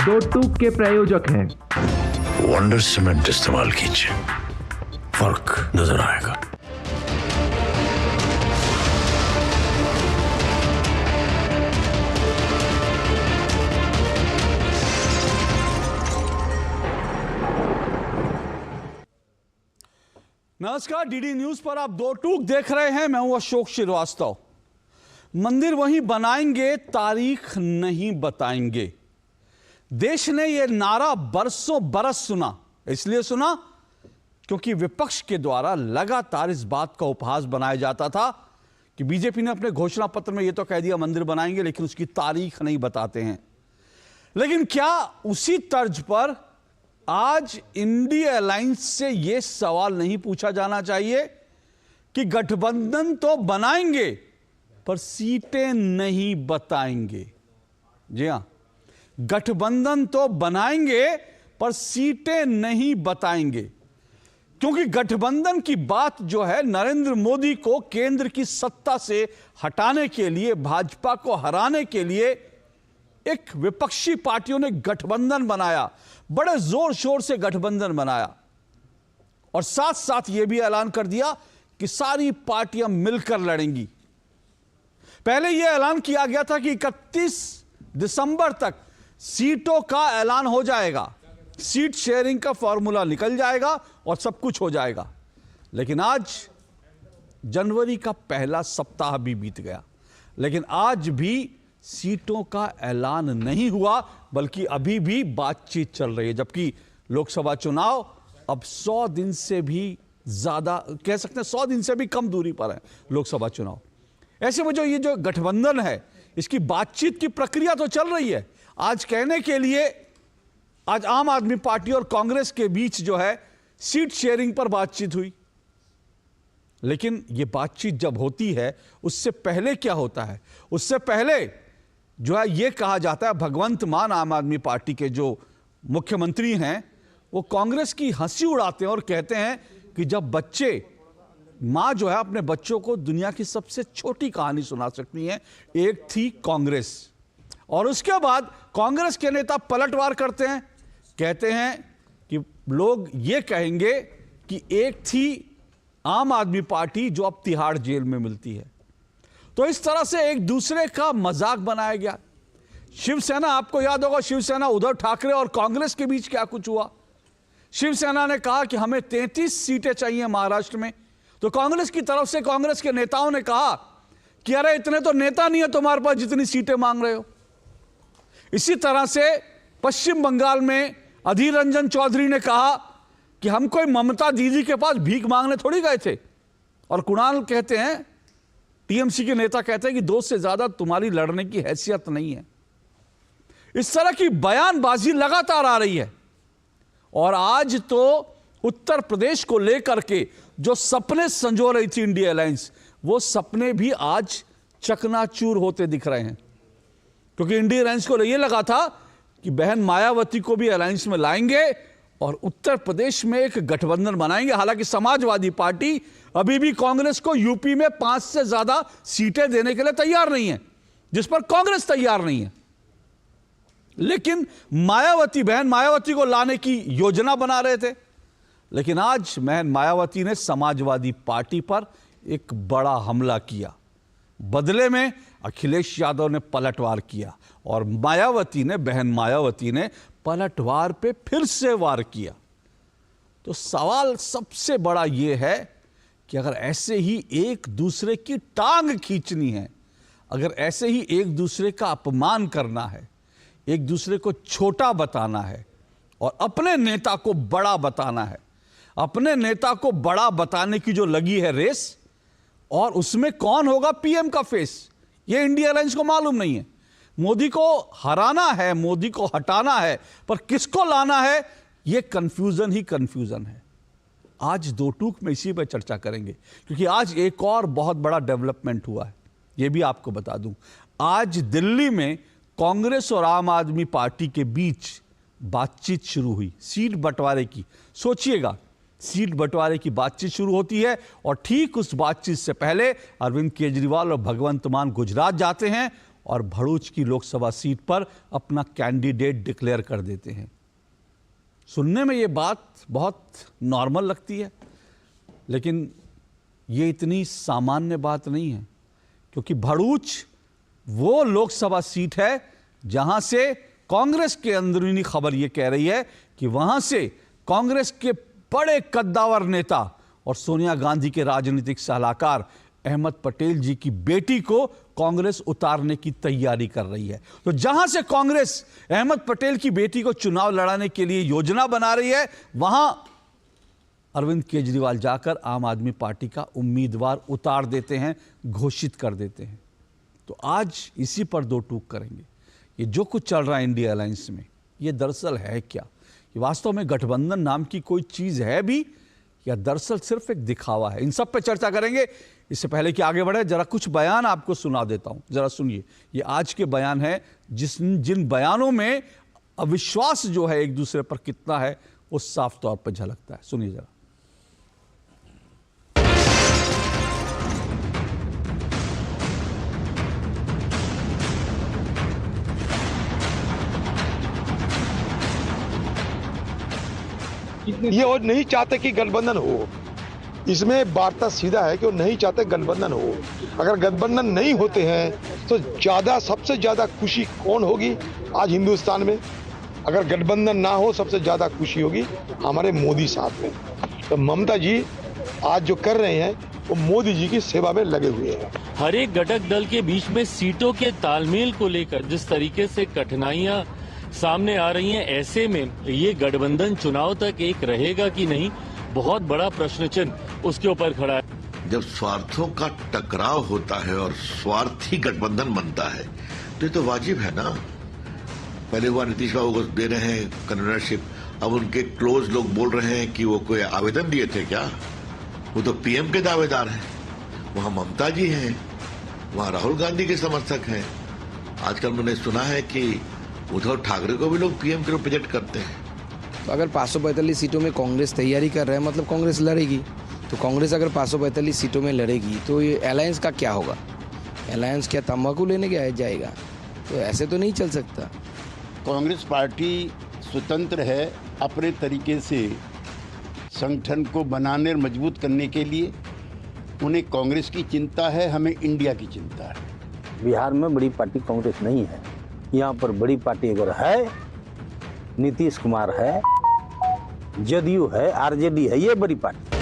दो टूक के प्रायोजक हैं। वंडर सीमेंट इस्तेमाल कीजिए, फर्क नजर आएगा। नमस्कार, डीडी न्यूज पर आप दो टूक देख रहे हैं। मैं हूं अशोक श्रीवास्तव। मंदिर वहीं बनाएंगे, तारीख नहीं बताएंगे। देश ने यह नारा बरसों बरस सुना। इसलिए सुना क्योंकि विपक्ष के द्वारा लगातार इस बात का उपहास बनाया जाता था कि बीजेपी ने अपने घोषणा पत्र में यह तो कह दिया मंदिर बनाएंगे, लेकिन उसकी तारीख नहीं बताते हैं। लेकिन क्या उसी तर्ज पर आज इंडिया अलायंस से यह सवाल नहीं पूछा जाना चाहिए कि गठबंधन तो बनाएंगे पर सीटें नहीं बताएंगे? जी हां, गठबंधन तो बनाएंगे पर सीटें नहीं बताएंगे, क्योंकि गठबंधन की बात जो है नरेंद्र मोदी को केंद्र की सत्ता से हटाने के लिए, भाजपा को हराने के लिए एक विपक्षी पार्टियों ने गठबंधन बनाया, बड़े जोर शोर से गठबंधन बनाया और साथ साथ यह भी ऐलान कर दिया कि सारी पार्टियां मिलकर लड़ेंगी। पहले यह ऐलान किया गया था कि 31 दिसंबर तक सीटों का ऐलान हो जाएगा, सीट शेयरिंग का फॉर्मूला निकल जाएगा और सब कुछ हो जाएगा। लेकिन आज जनवरी का पहला सप्ताह भी बीत गया, लेकिन आज भी सीटों का ऐलान नहीं हुआ, बल्कि अभी भी बातचीत चल रही है। जबकि लोकसभा चुनाव अब 100 दिन से भी ज्यादा, कह सकते हैं 100 दिन से भी कम दूरी पर है लोकसभा चुनाव। ऐसे में जो ये जो गठबंधन है, इसकी बातचीत की प्रक्रिया तो चल रही है। आज कहने के लिए आज आम आदमी पार्टी और कांग्रेस के बीच जो है सीट शेयरिंग पर बातचीत हुई, लेकिन यह बातचीत जब होती है उससे पहले क्या होता है? उससे पहले जो है यह कहा जाता है, भगवंत मान आम आदमी पार्टी के जो मुख्यमंत्री हैं, वो कांग्रेस की हंसी उड़ाते हैं और कहते हैं कि जब बच्चे, मां जो है अपने बच्चों को दुनिया की सबसे छोटी कहानी सुना सकती हैं, एक थी कांग्रेस। और उसके बाद कांग्रेस के नेता पलटवार करते हैं, कहते हैं कि लोग ये कहेंगे कि एक थी आम आदमी पार्टी जो अब तिहाड़ जेल में मिलती है। तो इस तरह से एक दूसरे का मजाक बनाया गया। शिवसेना, आपको याद होगा शिवसेना, उद्धव ठाकरे और कांग्रेस के बीच क्या कुछ हुआ। शिवसेना ने कहा कि हमें 33 सीटें चाहिए महाराष्ट्र में, तो कांग्रेस की तरफ से कांग्रेस के नेताओं ने कहा कि अरे इतने तो नेता नहीं है तुम्हारे पास जितनी सीटें मांग रहे हो। इसी तरह से पश्चिम बंगाल में अधीर रंजन चौधरी ने कहा कि हम कोई ममता दीदी के पास भीख मांगने थोड़ी गए थे। और कुणाल कहते हैं, टीएमसी के नेता कहते हैं कि दोस्त से ज्यादा तुम्हारी लड़ने की हैसियत नहीं है। इस तरह की बयानबाजी लगातार आ रही है। और आज तो उत्तर प्रदेश को लेकर के जो सपने संजो रही थी इंडिया अलायंस, वो सपने भी आज चकनाचूर होते दिख रहे हैं, क्योंकि इंडिया अलायंस को यह लगा था कि बहन मायावती को भी अलायंस में लाएंगे और उत्तर प्रदेश में एक गठबंधन बनाएंगे। हालांकि समाजवादी पार्टी अभी भी कांग्रेस को यूपी में 5 से ज्यादा सीटें देने के लिए तैयार नहीं है, जिस पर कांग्रेस तैयार नहीं है। लेकिन मायावती, बहन मायावती को लाने की योजना बना रहे थे। लेकिन आज बहन मायावती ने समाजवादी पार्टी पर एक बड़ा हमला किया। बदले में अखिलेश यादव ने पलटवार किया और मायावती ने, बहन मायावती ने पलटवार पे फिर से वार किया। तो सवाल सबसे बड़ा यह है कि अगर ऐसे ही एक दूसरे की टांग खींचनी है, अगर ऐसे ही एक दूसरे का अपमान करना है, एक दूसरे को छोटा बताना है और अपने नेता को बड़ा बताना है, अपने नेता को बड़ा बताने की जो लगी है रेस, और उसमें कौन होगा पीएम का फेस, यह इंडिया अलायंस को मालूम नहीं है। मोदी को हराना है, मोदी को हटाना है, पर किसको लाना है, यह कंफ्यूजन ही कंफ्यूजन है। आज दो टूक में इसी पर चर्चा करेंगे, क्योंकि आज एक और बहुत बड़ा डेवलपमेंट हुआ है, यह भी आपको बता दूं। आज दिल्ली में कांग्रेस और आम आदमी पार्टी के बीच बातचीत शुरू हुई सीट बंटवारे की। सोचिएगा, सीट बंटवारे की बातचीत शुरू होती है और ठीक उस बातचीत से पहले अरविंद केजरीवाल और भगवंत मान गुजरात जाते हैं और भरूच की लोकसभा सीट पर अपना कैंडिडेट डिक्लेयर कर देते हैं। सुनने में ये बात बहुत नॉर्मल लगती है, लेकिन ये इतनी सामान्य बात नहीं है, क्योंकि भरूच वो लोकसभा सीट है जहां से कांग्रेस के अंदरूनी खबर ये कह रही है कि वहां से कांग्रेस के बड़े कद्दावर नेता और सोनिया गांधी के राजनीतिक सलाहकार अहमद पटेल जी की बेटी को कांग्रेस उतारने की तैयारी कर रही है। तो जहां से कांग्रेस अहमद पटेल की बेटी को चुनाव लड़ाने के लिए योजना बना रही है, वहां अरविंद केजरीवाल जाकर आम आदमी पार्टी का उम्मीदवार उतार देते हैं, घोषित कर देते हैं। तो आज इसी पर दो टूक करेंगे। ये जो कुछ चल रहा है इंडिया अलायंस में, ये दरअसल है क्या? ये वास्तव में गठबंधन नाम की कोई चीज है भी, या दरअसल सिर्फ एक दिखावा है? इन सब पे चर्चा करेंगे। इससे पहले कि आगे बढ़े, जरा कुछ बयान आपको सुना देता हूं, जरा सुनिए। ये आज के बयान है, जिन बयानों में अविश्वास जो है एक दूसरे पर कितना है, वो साफ तौर पर झलकता है। सुनिए जरा। ये और नहीं चाहते कि गठबंधन हो। इसमें वार्ता सीधा है कि वो नहीं चाहते गठबंधन हो। अगर गठबंधन नहीं होते हैं तो सबसे ज्यादा खुशी कौन होगी आज हिंदुस्तान में? अगर गठबंधन ना हो, सबसे ज्यादा खुशी होगी हमारे मोदी साहब में। तो ममता जी आज जो कर रहे हैं वो मोदी जी की सेवा में लगे हुए हैं। हर एक घटक दल के बीच में सीटों के तालमेल को लेकर जिस तरीके से कठिनाइयां सामने आ रही हैं, ऐसे में ये गठबंधन चुनाव तक एक रहेगा कि नहीं, बहुत बड़ा प्रश्न चिन्ह उसके ऊपर खड़ा है। जब स्वार्थों का टकराव होता है और स्वार्थी गठबंधन बनता है तो ये तो वाजिब है ना। पहले वो नीतीश बाबू को दे रहे हैं कन्वीनरशिप, अब उनके क्लोज लोग बोल रहे हैं कि वो कोई आवेदन दिए थे क्या? वो तो पीएम के दावेदार हैं। वहां ममता जी हैं, वहां राहुल गांधी के समर्थक हैं। आजकल मैंने सुना है कि उद्धव ठाकरे को भी लोग पीएम के रूप में प्रोजेक्ट करते हैं। तो अगर 545 सीटों में कांग्रेस तैयारी कर रहा है, मतलब कांग्रेस लड़ेगी। तो कांग्रेस अगर 545 सीटों में लड़ेगी तो ये अलायंस का क्या होगा? अलायंस क्या तंबाकू लेने के जाएगा? तो ऐसे तो नहीं चल सकता। कांग्रेस पार्टी स्वतंत्र है अपने तरीके से संगठन को बनाने और मजबूत करने के लिए। उन्हें कांग्रेस की चिंता है, हमें इंडिया की चिंता है। बिहार में बड़ी पार्टी कांग्रेस नहीं है। यहाँ पर बड़ी पार्टी अगर है, नीतीश कुमार है, जदयू है, आरजेडी है, ये बड़ी पार्टी।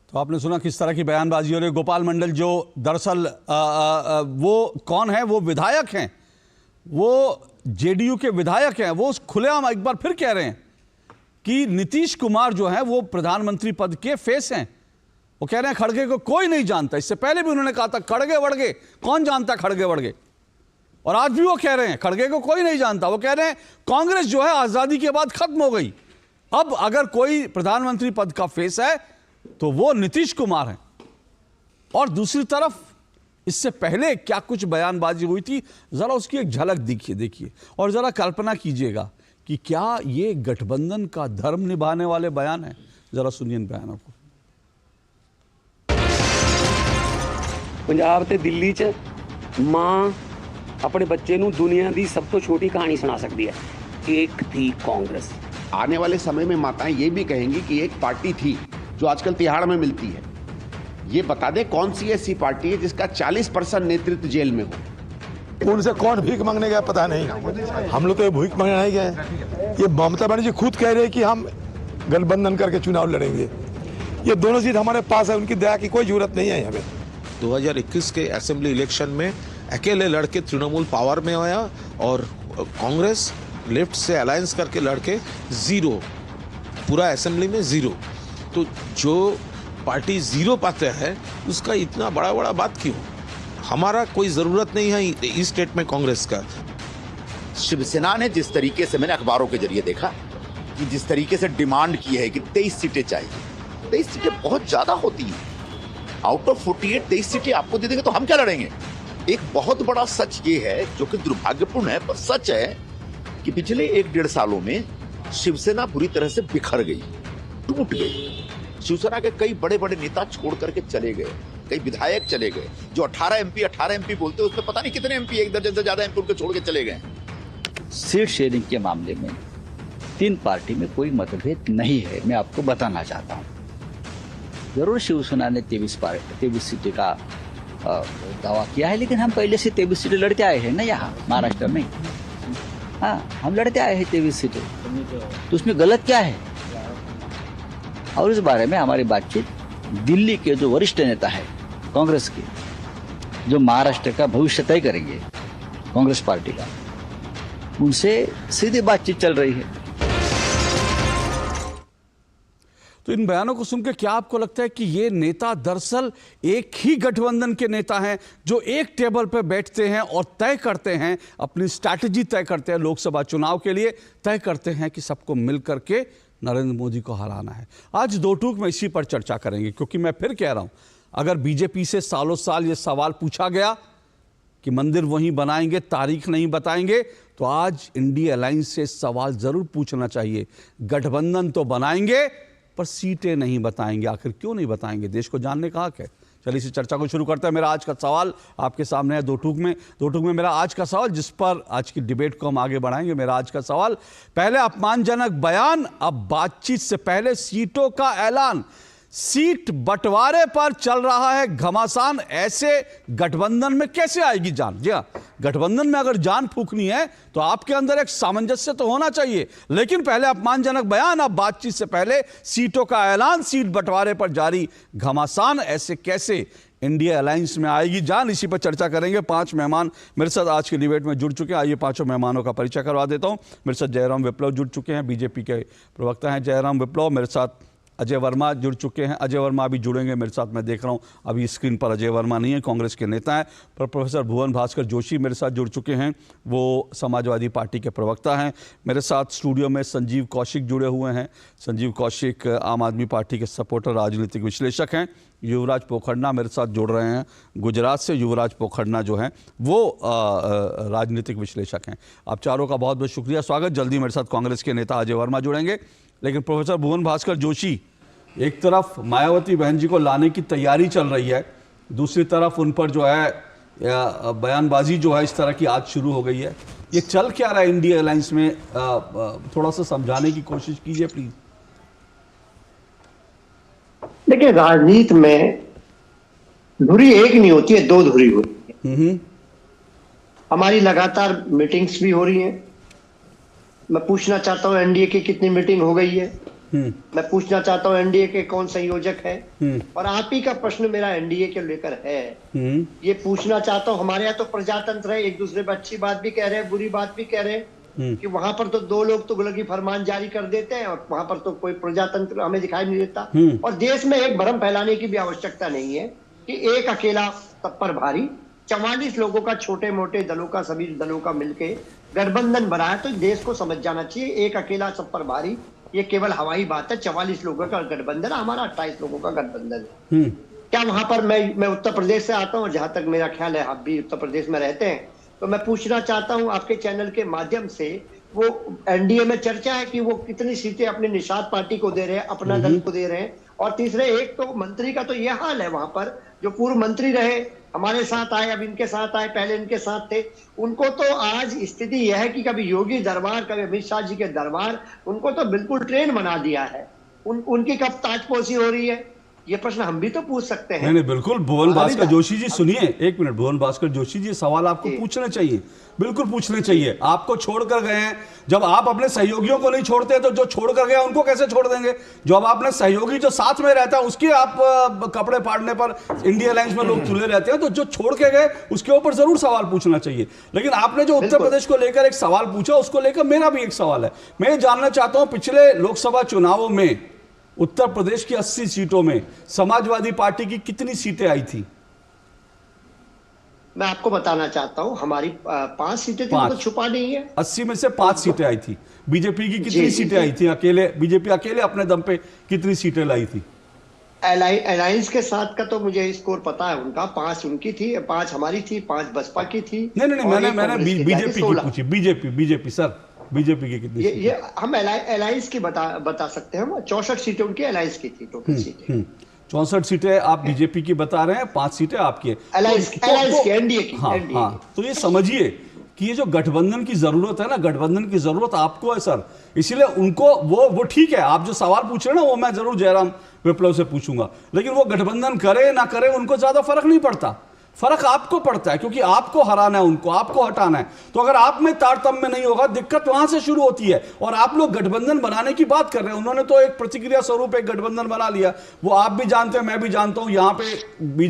तो आपने सुना किस तरह की बयानबाजी हो रही है। गोपाल मंडल जो दरअसल वो कौन है? वो विधायक हैं, वो जेडीयू के विधायक हैं। वो खुलेआम एक बार फिर कह रहे हैं कि नीतीश कुमार जो है वो प्रधानमंत्री पद के फेस हैं। वो कह रहे हैं खड़गे को कोई नहीं जानता। इससे पहले भी उन्होंने कहा था खड़गे वड़गे कौन जानता, खड़गे वड़गे। और आज भी वो कह रहे हैं खड़गे को कोई नहीं जानता। वो कह रहे हैं कांग्रेस जो है आजादी के बाद खत्म हो गई, अब अगर कोई प्रधानमंत्री पद का फेस है तो वो नीतीश कुमार है। और दूसरी तरफ इससे पहले क्या कुछ बयानबाजी हुई थी, जरा उसकी एक झलक देखिए और जरा कल्पना कीजिएगा कि क्या ये गठबंधन का धर्म निभाने वाले बयान है। जरा सुनिए इन बयानों को। पंजाब ते दिल्ली च मां अपने बच्चे नूं दुनिया की सब तो छोटी कहानी सुना सकती है, एक थी कांग्रेस। आने वाले समय में माताएं ये भी कहेंगी कि एक पार्टी थी जो आजकल तिहाड़ में मिलती है। ये बता दे कौन सी ऐसी पार्टी है जिसका 40% नेतृत्व जेल में हो। उनसे कौन भीख मांगने गया पता नहीं। हम लोग तो भीख मांगने नहीं गए। ये ममता बनर्जी खुद कह रहे हैं कि हम गठबंधन करके चुनाव लड़ेंगे। ये दोनों सीट हमारे पास है, उनकी दया की कोई जरूरत नहीं है हमें। 2021 के असेंबली इलेक्शन में अकेले लड़के तृणमूल पावर में आया और कांग्रेस लेफ्ट से अलायंस करके लड़के जीरो, पूरा असेंबली में जीरो। तो जो पार्टी जीरो पाते हैं उसका इतना बड़ा बात क्यों? हमारा कोई जरूरत नहीं है इस स्टेट में कांग्रेस का। शिवसेना ने जिस तरीके से, मैंने अखबारों के जरिए देखा कि जिस तरीके से डिमांड की है कि 23 सीटें चाहिए। 23 सीटें बहुत ज्यादा होती हैं। आउट ऑफ 48 23 सीटें आपको दे देंगे तो हम क्या लड़ेंगे? एक बहुत बड़ा सच ये है, जो कि दुर्भाग्यपूर्ण है पर सच है, कि पिछले 1-1.5 सालों में शिवसेना बुरी तरह से बिखर गई, टूट गई। शिवसेना के कई बड़े बड़े नेता छोड़ करके चले गए। कई विधायक चले गए। जो 18 एमपी बोलते हैं उसमें पता नहीं कितने एमपी, एक दर्जन से ज्यादा एमपी उनको छोड़ के चले गए। सीट शेयरिंग के मामले में 3 पार्टी में कोई मतभेद नहीं है, मैं आपको बताना चाहता हूँ। जरूर शिवसेना ने 23 सीटें का दावा किया है, लेकिन हम पहले से 23 सीटें लड़ते आए हैं ना यहाँ महाराष्ट्र में। हाँ, हम लड़ते आए हैं 23 सीटें, तो उसमें गलत क्या है? और इस बारे में हमारी बातचीत दिल्ली के जो वरिष्ठ नेता है कांग्रेस के, जो महाराष्ट्र का भविष्य तय करेंगे कांग्रेस पार्टी का, उनसे सीधी बातचीत चल रही है। तो इन बयानों को सुनकर क्या आपको लगता है कि ये नेता दरअसल एक ही गठबंधन के नेता हैं, जो एक टेबल पर बैठते हैं और तय करते हैं, अपनी स्ट्रैटेजी तय करते हैं, लोकसभा चुनाव के लिए तय करते हैं कि सबको मिल करके नरेंद्र मोदी को हराना है? आज दो टूक में इसी पर चर्चा करेंगे, क्योंकि मैं फिर कह रहा हूं, अगर बीजेपी से सालों साल ये सवाल पूछा गया कि मंदिर वहीं बनाएंगे, तारीख नहीं बताएंगे, तो आज इंडिया अलायंस से सवाल जरूर पूछना चाहिए। गठबंधन तो बनाएंगे पर सीटें नहीं बताएंगे। आखिर क्यों नहीं बताएंगे? देश को जानने का हक है। चलिए इसी चर्चा को शुरू करते हैं। मेरा आज का सवाल आपके सामने है दो टूक में मेरा आज का सवाल, जिस पर आज की डिबेट को हम आगे बढ़ाएंगे। मेरा आज का सवाल, पहले अपमानजनक बयान, अब बातचीत से पहले सीटों का ऐलान। सीट बंटवारे पर चल रहा है घमासान, ऐसे गठबंधन में कैसे आएगी जान? जी हाँ, गठबंधन में अगर जान फूकनी है तो आपके अंदर एक सामंजस्य तो होना चाहिए। लेकिन पहले अपमानजनक बयान, अब बातचीत से पहले सीटों का ऐलान, सीट बंटवारे पर जारी घमासान, ऐसे कैसे इंडिया अलायंस में आएगी जान? इसी पर चर्चा करेंगे। 5 मेहमान मेरे साथ आज की डिबेट में जुड़ चुके हैं। आइए 5 मेहमानों का परिचय करवा देता हूं। मेरे साथ जयराम विप्लव जुड़ चुके हैं, बीजेपी के प्रवक्ता हैं जयराम विप्लव। मेरे साथ अजय वर्मा जुड़ चुके हैं। अजय वर्मा अभी जुड़ेंगे मेरे साथ, मैं देख रहा हूं अभी स्क्रीन पर अजय वर्मा नहीं है, कांग्रेस के नेता हैं। पर प्रोफेसर भुवन भास्कर जोशी मेरे साथ जुड़ चुके हैं, वो समाजवादी पार्टी के प्रवक्ता हैं। मेरे साथ स्टूडियो में संजीव कौशिक जुड़े हुए हैं। संजीव कौशिक आम आदमी पार्टी के सपोर्टर, राजनीतिक विश्लेषक हैं। युवराज पोखरना मेरे साथ जुड़ रहे हैं गुजरात से। युवराज पोखरना जो हैं वो राजनीतिक विश्लेषक हैं। आप चारों का बहुत बहुत शुक्रिया, स्वागत। जल्दी मेरे साथ कांग्रेस के नेता अजय वर्मा जुड़ेंगे। लेकिन प्रोफेसर भुवन भास्कर जोशी, एक तरफ मायावती बहन जी को लाने की तैयारी चल रही है, दूसरी तरफ उन पर जो है बयानबाजी जो है इस तरह की आज शुरू हो गई है। ये चल क्या रहा है इंडिया अलायंस में? थोड़ा सा समझाने की कोशिश कीजिए प्लीज। देखिए, राजनीति में धुरी एक नहीं होती है, 2 धुरी होती है। हमारी लगातार मीटिंग्स भी हो रही हैं। मैं पूछना चाहता हूं एनडीए की कितनी मीटिंग हो गई है। मैं पूछना चाहता हूं एनडीए के कौन संयोजक है। और आप ही का प्रश्न मेरा एनडीए के लेकर है। ये पूछना चाहता हूं, हमारे यहाँ तो प्रजातंत्र है, एक दूसरे पर अच्छी बात भी कह रहे हैं, बुरी बात भी कह रहे हैं कि वहां पर तो 2 लोग तुगलकी फरमान जारी कर देते हैं और वहां पर तो कोई प्रजातंत्र हमें दिखाई नहीं देता। और देश में एक भ्रम फैलाने की भी आवश्यकता नहीं है कि एक अकेला सब पर भारी 44 लोगों का, छोटे मोटे दलों का, सभी दलों का मिलके गठबंधन बनाया। तो देश को समझ जाना चाहिए, एक अकेला सब पर भारी ये केवल हवाई बात है। 44 लोगों का गठबंधन, हमारा 28 लोगों का गठबंधन है। क्या वहां पर मैं उत्तर प्रदेश से आता हूं, जहां तक मेरा ख्याल है आप भी उत्तर प्रदेश में रहते हैं, तो मैं पूछना चाहता हूं आपके चैनल के माध्यम से, वो एनडीए में चर्चा है कि वो कितनी सीटें अपने निषाद पार्टी को दे रहे हैं, अपना दल को दे रहे हैं। और तीसरे, एक तो मंत्री का तो यह हाल है वहां पर, जो पूर्व मंत्री रहे, हमारे साथ आए, अब इनके साथ आए, पहले इनके साथ थे, उनको तो आज स्थिति यह है कि कभी योगी दरबार, कभी अमित शाह जी के दरबार, उनको तो बिल्कुल ट्रेन बना दिया है। उनकी कब ताजपोशी हो रही है, ये प्रश्न हम भी तो पूछ सकते हैं। नहीं बिल्कुल। भुवन भास्कर जोशी जी सुनिए, एक मिनट। भुवन भास्कर जोशी जी, सवाल आपको पूछने चाहिए, बिल्कुल पूछने चाहिए। आपको छोड़कर गए हैं, जब आप अपने सहयोगियों को नहीं छोड़ते तो जो छोड़कर गए उनको कैसे छोड़ देंगे? जब आपने सहयोगी जो साथ में रहता है उसके आप कपड़े फाड़ने पर इंडिया अलायंस में लोग तुले रहते हैं, तो जो छोड़ के गए उसके ऊपर जरूर सवाल पूछना चाहिए। लेकिन आपने जो उत्तर प्रदेश को लेकर एक सवाल पूछा, उसको लेकर मेरा भी एक सवाल है। मैं जानना चाहता हूं, पिछले लोकसभा चुनावों में उत्तर प्रदेश की 80 सीटों में समाजवादी पार्टी की कितनी सीटें आई थी? मैं आपको बताना चाहता हूं, हमारी 5 सीटें थी, तो छुपा नहीं है। 80 में से 5 सीटें आई थी। बीजेपी की कितनी सीटें आई थी? अकेले बीजेपी अकेले अपने दम पे कितनी सीटें लाई थी? अलायंस के साथ का तो मुझे स्कोर पता है उनका। 5 उनकी थी, 5 हमारी थी, 5 बसपा की थी। नहीं, मैंने बीजेपी की पूछी। बीजेपी सर, बीजेपी की कितनी? ये हम अलायंस की बता सकते हैं। 64 सीटें उनकी अलायंस की थी, टोटल सीटें। 64 सीटें आप बीजेपी की बता रहे हैं, 5 सीटें आपकी है, अलायंस की, एनडीए की। हाँ हाँ, तो ये समझिए कि ये जो गठबंधन की जरूरत है ना, गठबंधन की जरूरत आपको है सर, इसीलिए उनको वो ठीक है, आप जो सवाल पूछ रहे हैं ना वो मैं जरूर जयराम विप्लव से पूछूंगा, लेकिन वो गठबंधन करे ना करे उनको ज्यादा फर्क नहीं पड़ता, फर्क आपको पड़ता है, क्योंकि आपको हराना है उनको, आपको हटाना है। तो अगर आप में तारतम्य नहीं होगा, दिक्कत वहां से शुरू होती है। और आप लोग गठबंधन बनाने की बात कर रहे हैं, उन्होंने तो एक प्रतिक्रिया स्वरूप एक गठबंधन बना लिया, वो आप भी जानते हैं, मैं भी जानता हूं, यहां पे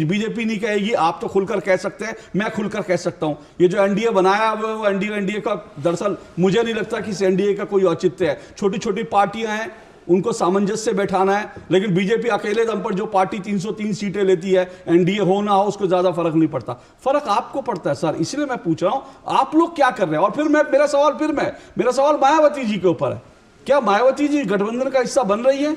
बीजेपी नहीं कहेगी, आप तो खुलकर कह सकते हैं, मैं खुलकर कह सकता हूं। ये जो एनडीए बनाया वो एनडीए का दरअसल मुझे नहीं लगता कि इस एनडीए का कोई औचित्य है। छोटी छोटी पार्टियां हैं, उनको सामंजस्य से बैठाना है, लेकिन बीजेपी अकेले दम पर जो पार्टी 303 सीटें लेती है, एनडीए हो ना हो उसको ज्यादा फर्क नहीं पड़ता, फर्क आपको पड़ता है सर। इसलिए मैं पूछ रहा हूं आप लोग क्या कर रहे हैं। और फिर मेरा सवाल मायावती जी के ऊपर है, क्या मायावती जी गठबंधन का हिस्सा बन रही है?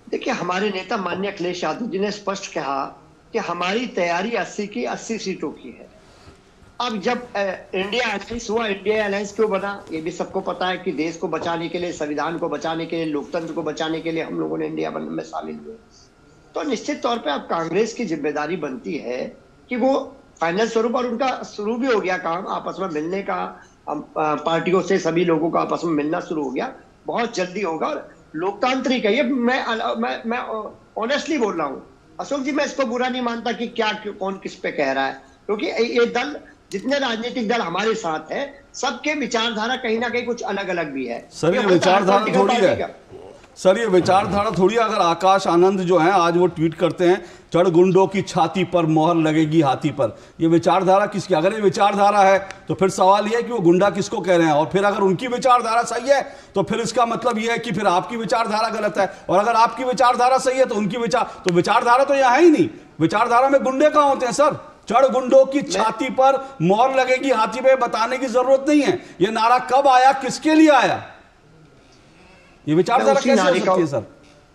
देखिए, हमारे नेता माननीय अखिलेश यादव जी ने स्पष्ट कहा कि हमारी तैयारी 80 की 80 सीटों की है। अब जब इंडिया अलायंस हुआ, इंडिया अलायंस क्यों बना, ये भी सबको पता है कि देश को बचाने के लिए, संविधान को बचाने के लिए, लोकतंत्र को बचाने के लिए हम लोगों ने इंडिया बनने में शामिल हुए। तो निश्चित तौर पे अब कांग्रेस की जिम्मेदारी बनती है कि वो फाइनल स्वरूप, और उनका शुरू भी हो गया काम आपस में मिलने का, पार्टियों से सभी लोगों का आपस में मिलना शुरू हो गया, बहुत जल्दी होगा। और लोकतांत्रिक है ये, मैं ऑनेस्टली बोल रहा हूँ अशोक जी, मैं इसको बुरा नहीं मानता कि क्या कौन किस पे कह रहा है, क्योंकि ये दल, जितने राजनीतिक दल हमारे साथ है, सबके विचारधारा कहीं ना कहीं कुछ अलग अलग भी है। सर ये विचारधारा थोड़ी है सर, ये विचारधारा थोड़ी। अगर आकाश आनंद जो है आज वो ट्वीट करते हैं, चढ़ गुंडों की छाती पर मोहर लगेगी हाथी पर, ये विचारधारा किसकी? अगर ये विचारधारा है तो फिर सवाल ये है कि वो गुंडा किसको कह रहे हैं, और फिर अगर उनकी विचारधारा सही है तो फिर इसका मतलब ये है कि फिर आपकी विचारधारा गलत है, और अगर आपकी विचारधारा सही है तो उनकी विचारधारा तो यहाँ है ही नहीं। विचारधारा में गुंडे कहाँ होते हैं सर? चढ़ गुंडों की छाती पर मोहर लगेगी हाथी पे बताने की जरूरत नहीं है। ये नारा कब आया, किसके लिए आया, ये विचारधारा कैसे हो सकती है सर?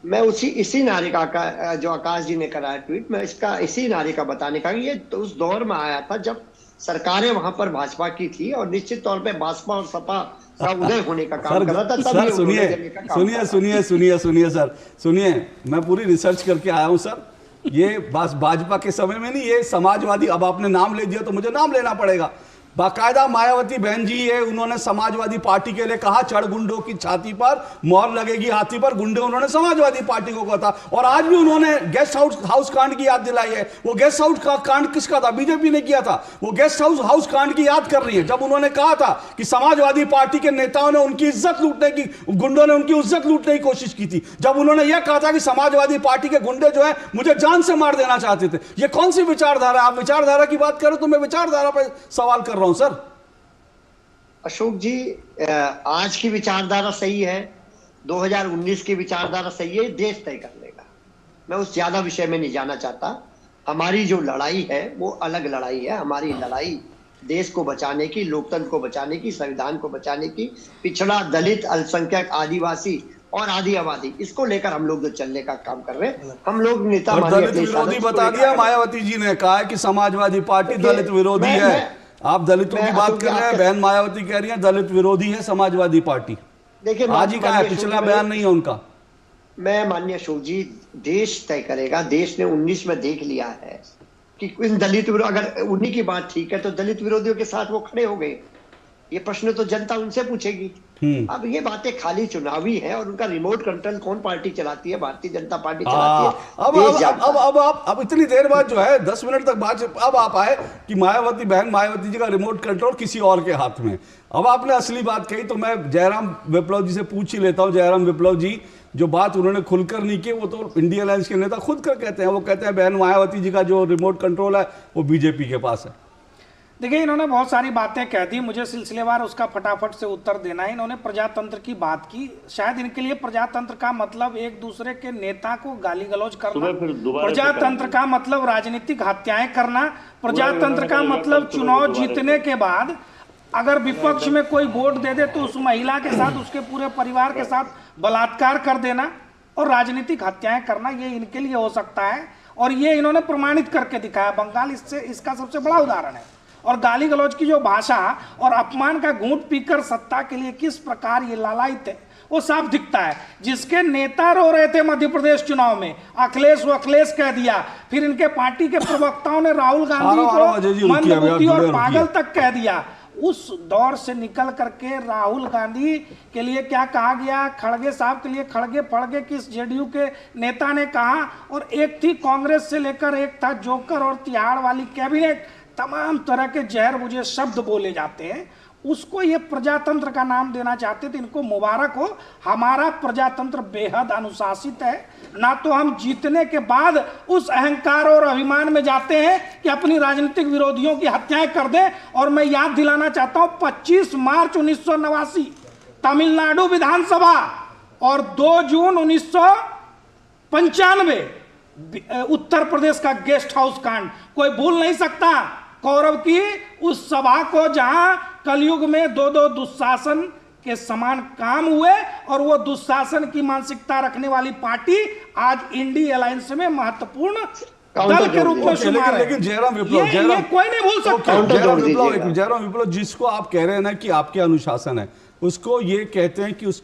मैं इसी नारे का जो आकाश जी ने कराया ट्वीट, मैं इसका इसी नारे का बताने का, ये तो उस दौर में आया था जब सरकारें वहां पर भाजपा की थी, और निश्चित तौर पे भाजपा और सपा का उदय होने का काम कर रहा था। सर सुनिए, मैं पूरी रिसर्च करके आया हूं सर। ये बस भाजपा के समय में नहीं, ये समाजवादी, अब आपने नाम ले दिया तो मुझे नाम लेना पड़ेगा, बाकायदा मायावती बहन जी है, उन्होंने समाजवादी पार्टी के लिए कहा चढ़ गुंडों की छाती पर मोहर लगेगी हाथी पर, गुंडे उन्होंने समाजवादी पार्टी को कहा। और आज भी उन्होंने गेस्ट हाउस कांड की याद दिलाई है। वो गेस्ट हाउस का कांड किसका था? बीजेपी ने किया था। वो गेस्ट हाउस कांड की याद कर रही है, जब उन्होंने कहा था कि समाजवादी पार्टी के नेताओं ने उनकी इज्जत लूटने की, गुंडों ने उनकी इज्जत लूटने की कोशिश की थी, जब उन्होंने यह कहा था कि समाजवादी पार्टी के गुंडे जो है मुझे जान से मार देना चाहते थे। ये कौन सी विचारधारा? आप विचारधारा की बात करो तो मैं विचारधारा पर सवाल कर रहा हूं सर। अशोक जी, आज की विचारधारा सही है, 2019 की विचारधारा सही है, देश तय कर लेगा। मैं उस ज्यादा विषय में नहीं जाना चाहता। हमारी जो लड़ाई है वो अलग लड़ाई है। हमारी लड़ाई देश को बचाने की, लोकतंत्र को बचाने की, संविधान को बचाने की, पिछड़ा, दलित, अल्पसंख्यक, आदिवासी और आदि आबादी, इसको लेकर हम लोग जो चलने का काम कर रहे हैं। हम लोग नेता दलित विरोधी बता दिया, मायावती जी ने कहा है कि समाजवादी पार्टी दलित विरोधी है। आप दलितों की बात कर रहे हैं, बहन मायावती कह रही है दलित विरोधी है समाजवादी पार्टी। देखिए, आज ही कहा है, पिछला बयान नहीं है उनका। मैं माननीय अशोक जी, देश तय करेगा। देश ने 19 में देख लिया है कि इन दलित विरोध, अगर उन्हीं की बात ठीक है तो दलित विरोधियों के साथ वो खड़े हो गए। ये प्रश्न तो जनता उनसे पूछेगी। अब ये बातें खाली चुनावी है, और उनका रिमोट कंट्रोल कौन पार्टी चलाती है? भारतीय जनता पार्टी चलाती है। अब इतनी देर बाद जो है 10 मिनट तक बात, अब आप आए कि मायावती बहन मायावती जी का रिमोट कंट्रोल किसी और के हाथ में। अब आपने असली बात कही तो मैं जयराम विप्लव जी से पूछ ही लेता हूं। जयराम विप्लव जी, जो बात उन्होंने खुलकर नहीं की, वो तो इंडिया अलायंस के नेता खुद कर कहते हैं। वो कहते हैं बहन मायावती जी का जो रिमोट कंट्रोल है वो बीजेपी के पास है। देखिए, इन्होंने बहुत सारी बातें कह दी, मुझे सिलसिलेवार उसका फटाफट से उत्तर देना है। इन्होंने प्रजातंत्र की बात की। शायद इनके लिए प्रजातंत्र का मतलब एक दूसरे के नेता को गाली गलौज करना, प्रजातंत्र का मतलब राजनीतिक हत्याएं करना, प्रजातंत्र का मतलब चुनाव जीतने के बाद अगर विपक्ष में कोई वोट दे दे तो उस महिला के साथ, उसके पूरे परिवार के साथ बलात्कार कर देना और राजनीतिक हत्याएं करना, ये इनके लिए हो सकता है। और ये इन्होंने प्रमाणित करके दिखाया। बंगाल इसका सबसे बड़ा उदाहरण है। और गाली गलौज की जो भाषा और अपमान का घूंट पीकर सत्ता के लिए किस प्रकार ये लालायित है, वो साफ दिखता है। जिसके नेता रो रहे थे मध्य प्रदेश चुनाव में, अखिलेश वो अखिलेश कह दिया, फिर इनके पार्टी के प्रवक्ताओं ने राहुल गांधी को मंदबुद्धि और पागल तक कह दिया। उस दौर से निकल करके राहुल गांधी के लिए क्या कहा गया, खड़गे साहब के लिए खड़गे फड़गे किस जेडीयू के नेता ने कहा, और एक थी कांग्रेस से लेकर एक था जोकर और तिहाड़ वाली कैबिनेट, तमाम तरह के जहर बुझे शब्द बोले जाते हैं। उसको ये प्रजातंत्र का नाम देना चाहते थे। इनको मुबारक हो, हमारा प्रजातंत्र बेहद अनुशासित है। ना तो हम जीतने के बाद उस अहंकार और अभिमान में जाते हैं कि अपनी राजनीतिक विरोधियों की हत्याएं कर दें। और मैं याद दिलाना चाहता हूं 25 मार्च 1989 तमिलनाडु विधानसभा और 2 जून 1995 उत्तर प्रदेश का गेस्ट हाउस कांड, कोई भूल नहीं सकता। कौरव की उस सभा को जहां कलयुग में 2 दुशासन के समान काम हुए, और वो दुशासन की मानसिकता रखने वाली पार्टी आज इंडी अलायंस में महत्वपूर्ण दल के रूप में शुमार है। लेकिन जयराम विप्लव, ये कोई नहीं भूल सकता। जयराम विप्लव, जिसको आप कह रहे हैं ना कि आपके अनुशासन है, उसको ये कहते हैं कि उस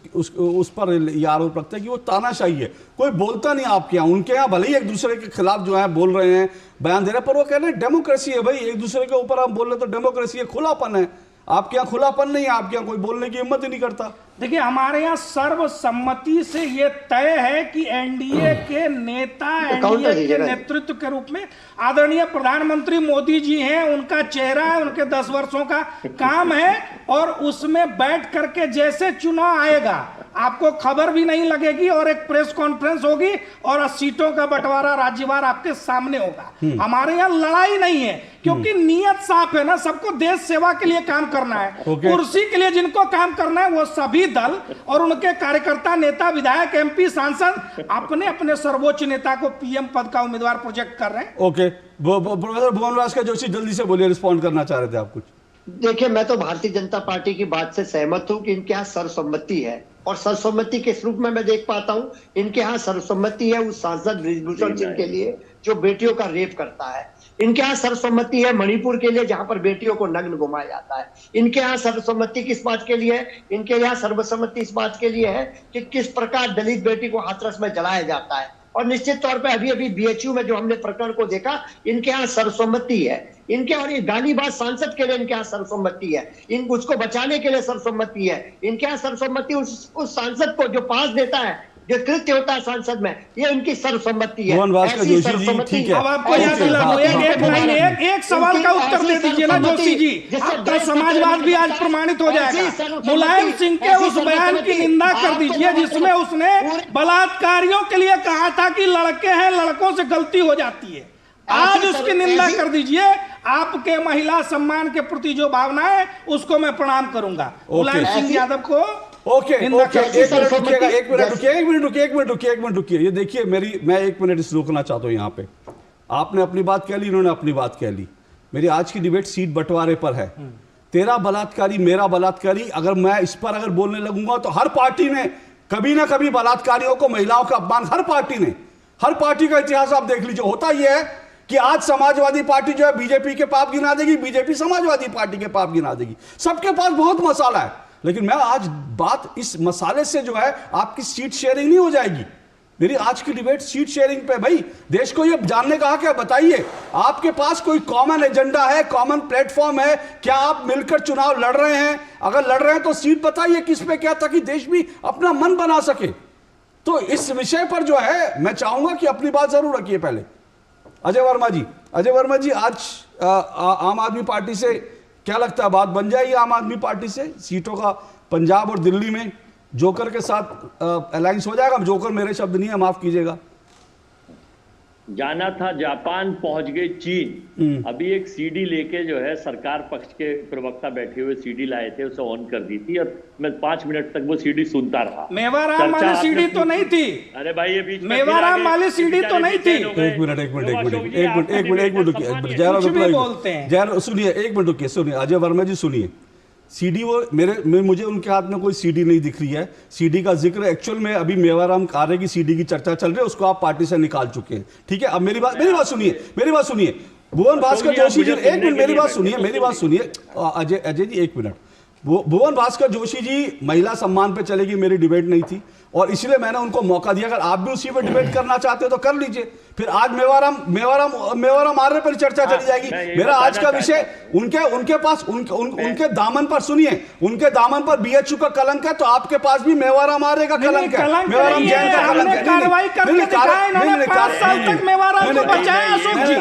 पर ये आरोप रखते हैं कि वो तानाशाही है, कोई बोलता नहीं आपके यहाँ। उनके यहाँ भले ही एक दूसरे के खिलाफ जो है बोल रहे हैं, बयान दे रहे हैं, पर वो कह रहे हैं डेमोक्रेसी है भाई, एक दूसरे के ऊपर हम बोल रहे तो डेमोक्रेसी है, खुलापन है। आपके यहाँ खुलापन नहीं है, आपके यहाँ कोई बोलने की हिम्मत ही नहीं करता। देखिए, हमारे यहाँ सर्वसम्मति से ये तय है कि एनडीए के नेता, एनडीए के नेतृत्व के रूप में आदरणीय प्रधानमंत्री मोदी जी हैं। उनका चेहरा है, उनके 10 वर्षों का काम है, और उसमें बैठ करके जैसे चुनाव आएगा आपको खबर भी नहीं लगेगी, और एक प्रेस कॉन्फ्रेंस होगी और सीटों का बंटवारा राज्यवार आपके सामने होगा। हमारे यहाँ लड़ाई नहीं है, क्योंकि नियत साफ है ना, सबको देश सेवा के लिए काम करना है। कुर्सी के लिए जिनको काम करना है वो सभी दल और उनके कार्यकर्ता, नेता, विधायक, एमपी, सांसद अपने अपने सर्वोच्च नेता को पीएम पद का उम्मीदवार प्रोजेक्ट कर रहे हैं। ओके, प्रोफेसर भुवन भास्कर जोशी जल्दी से बोलिए, रिस्पॉन्ड करना चाह रहे थे आप कुछ। देखिए, मैं तो भारतीय जनता पार्टी की बात से सहमत हूं कि इनके यहाँ सर्वसम्मति है, और सर्वसम्मति के रूप में मैं देख पाता हूं इनके यहाँ सर्वसम्मति है उस सांसद ब्रिजभूषण सिंह के लिए जो बेटियों का रेप करता है। इनके यहाँ सर्वसम्मति है मणिपुर के लिए जहां पर बेटियों को नग्न घुमाया जाता है। इनके यहाँ सर्वसम्मति किस बात के लिए है? इनके यहाँ सर्वसम्मति इस बात के लिए है कि किस प्रकार दलित बेटी को हाथरस में जलाया जाता है। और निश्चित तौर पे अभी अभी बीएचयू में जो हमने प्रकरण को देखा, इनके यहाँ सर्वसम्मति है। इनके और ये गालीबाज सांसद के लिए इनके यहाँ सर्वसम्मति है, इन उसको बचाने के लिए सर्वसम्मति है। इनके यहाँ सर्वसम्मति उस सांसद को जो पास देता है, जो कृत्य होता है सांसद में, ये इनकी सर्वसम्मति है। ऐसी सर्वसम्मति। अब आपको याद दिलाऊं, एक सवाल का उत्तर दे दीजिए ना जोशी जी, आपका समाजवाद भी आज प्रमाणित हो जाएगा। मुलायम सिंह के उस बयान की निंदा कर दीजिए जिसमें उसने बलात्कारियों के लिए कहा था कि लड़के हैं, लड़कों से गलती हो जाती है। आज उसकी निंदा कर दीजिए। आपके महिला सम्मान के प्रति जो भावना है उसको मैं प्रणाम करूंगा। मुलायम सिंह यादव को एक मिनट रुकिए। ये देखिए, मैं 1 मिनट इस रोकना चाहता हूं। यहाँ पे आपने अपनी बात कह ली, इन्होंने अपनी बात कह ली। मेरी आज की डिबेट सीट बंटवारे पर है। तेरा बलात्कारी, मेरा बलात्कारी, अगर मैं इस पर अगर बोलने लगूंगा तो हर पार्टी ने कभी ना कभी बलात्कारियों को, महिलाओं का अपमान, हर पार्टी का इतिहास आप देख लीजिए। होता यह है कि आज समाजवादी पार्टी जो है बीजेपी के पाप गिना देगी, बीजेपी समाजवादी पार्टी के पाप गिना देगी। सबके पास बहुत मसाला है, लेकिन मैं आज बात इस मसाले से जो है आपकी सीट शेयरिंग नहीं हो जाएगी। मेरी आज की डिबेट सीट शेयरिंग पे। भाई, देश को ये जानने का क्या, बताइए आपके पास कोई कॉमन एजेंडा है, कॉमन प्लेटफॉर्म है? क्या आप मिलकर चुनाव लड़ रहे हैं? अगर लड़ रहे हैं तो सीट बताइए किस पे क्या, ताकि देश भी अपना मन बना सके। तो इस विषय पर जो है मैं चाहूंगा कि अपनी बात जरूर रखिए। पहले अजय वर्मा जी, आज आम आदमी पार्टी से क्या लगता है, बात बन जाएगी आम आदमी पार्टी से? सीटों का पंजाब और दिल्ली में जोकर के साथ अलायंस हो जाएगा? जोकर मेरे शब्द नहीं है, माफ कीजिएगा। जाना था जापान, पहुंच गए चीन। अभी एक सीडी लेके जो है सरकार पक्ष के प्रवक्ता बैठे हुए सीडी लाए थे, उसे ऑन कर दी थी और मैं 5 मिनट तक वो सीडी सुनता रहा। मेवाराम वाली सीडी तो नहीं थी। अरे भाई, ये बीच मेवाराम वाली सीडी तो नहीं थी। एक मिनट सुनिए, एक मिनट रुकिए, सुनिए अजय वर्मा जी, सुनिए। सीडी वो मुझे उनके हाथ में कोई सीडी नहीं दिख रही है। सीडी का जिक्र एक्चुअल में अभी मेवाराम कार्य की सीडी की चर्चा चल रही है, उसको आप पार्टी से निकाल चुके हैं। ठीक है, अब मेरी बात सुनिए। भुवन भास्कर जोशी जी, एक मिनट मेरी बात सुनिए। अजय जी, 1 मिनट। भुवन भास्कर जोशी जी मामला सम्मान पे चलेगी, मेरी डिबेट नहीं थी और इसलिए मैंने उनको मौका दिया। अगर आप भी उसी पे डिबेट करना चाहते हो तो कर लीजिए। फिर आज मेवाराम आर्य पर चर्चा चली जाएगी। मेरा आज का विषय उनके पास उनके दामन पर, सुनिए, उनके दामन पर बीएचयू का कलंक है, तो आपके पास भी मेवाराम आर्य का कलंक है, मेवाराम जैन का कलंक है। कार्रवाई करके दिखाया इन्होंने, 5 साल तक मेवाराम को बचाया अशोक जी।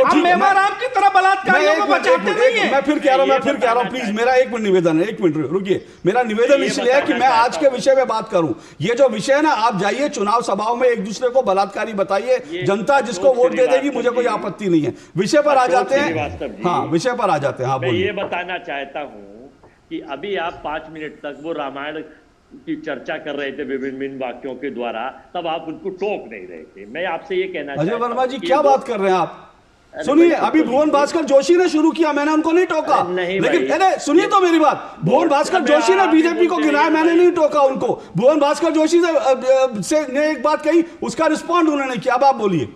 हम मेवाराम की तरह बलात्कारियों को बचाते नहीं है। मैं फिर कह रहा हूं प्लीज मेरा 1 मिनट निवेदन है, 1 मिनट रुकिए। मेरा निवेदन इसलिए है कि मैं आज के विषय में बात करूं। ये जो विषय है ना, आप जाइए चुनाव सभाओं में एक दूसरे को बलात्कारी बताइए, जनता जिसको वोट दे देगी, मुझे कोई आपत्ति नहीं है। विषय पर आ जाते हैं। हाँ, विषय पर आ जाते हैं। हाँ, मैं ये बताना चाहता हूं कि अभी आप 5 मिनट तक वो रामायण की चर्चा कर रहे थे विभिन्न वाक्यों के द्वारा, तब आप उनको टोक नहीं रहे थे। मैं आपसे ये कहना अजय वर्मा जी, क्या बात कर रहे हैं आप? सुनिए, अभी भुवन भास्कर जोशी ने शुरू किया, मैंने उनको नहीं टोका। लेकिन अरे सुनिए तो मेरी बात, भुवन भास्कर जोशी ने बीजेपी को गिराया, मैंने नहीं टोका उनको। भुवन भास्कर जोशी से ने एक बात कही, उसका रिस्पॉन्ड उन्होंने किया। अब आप बोलिए।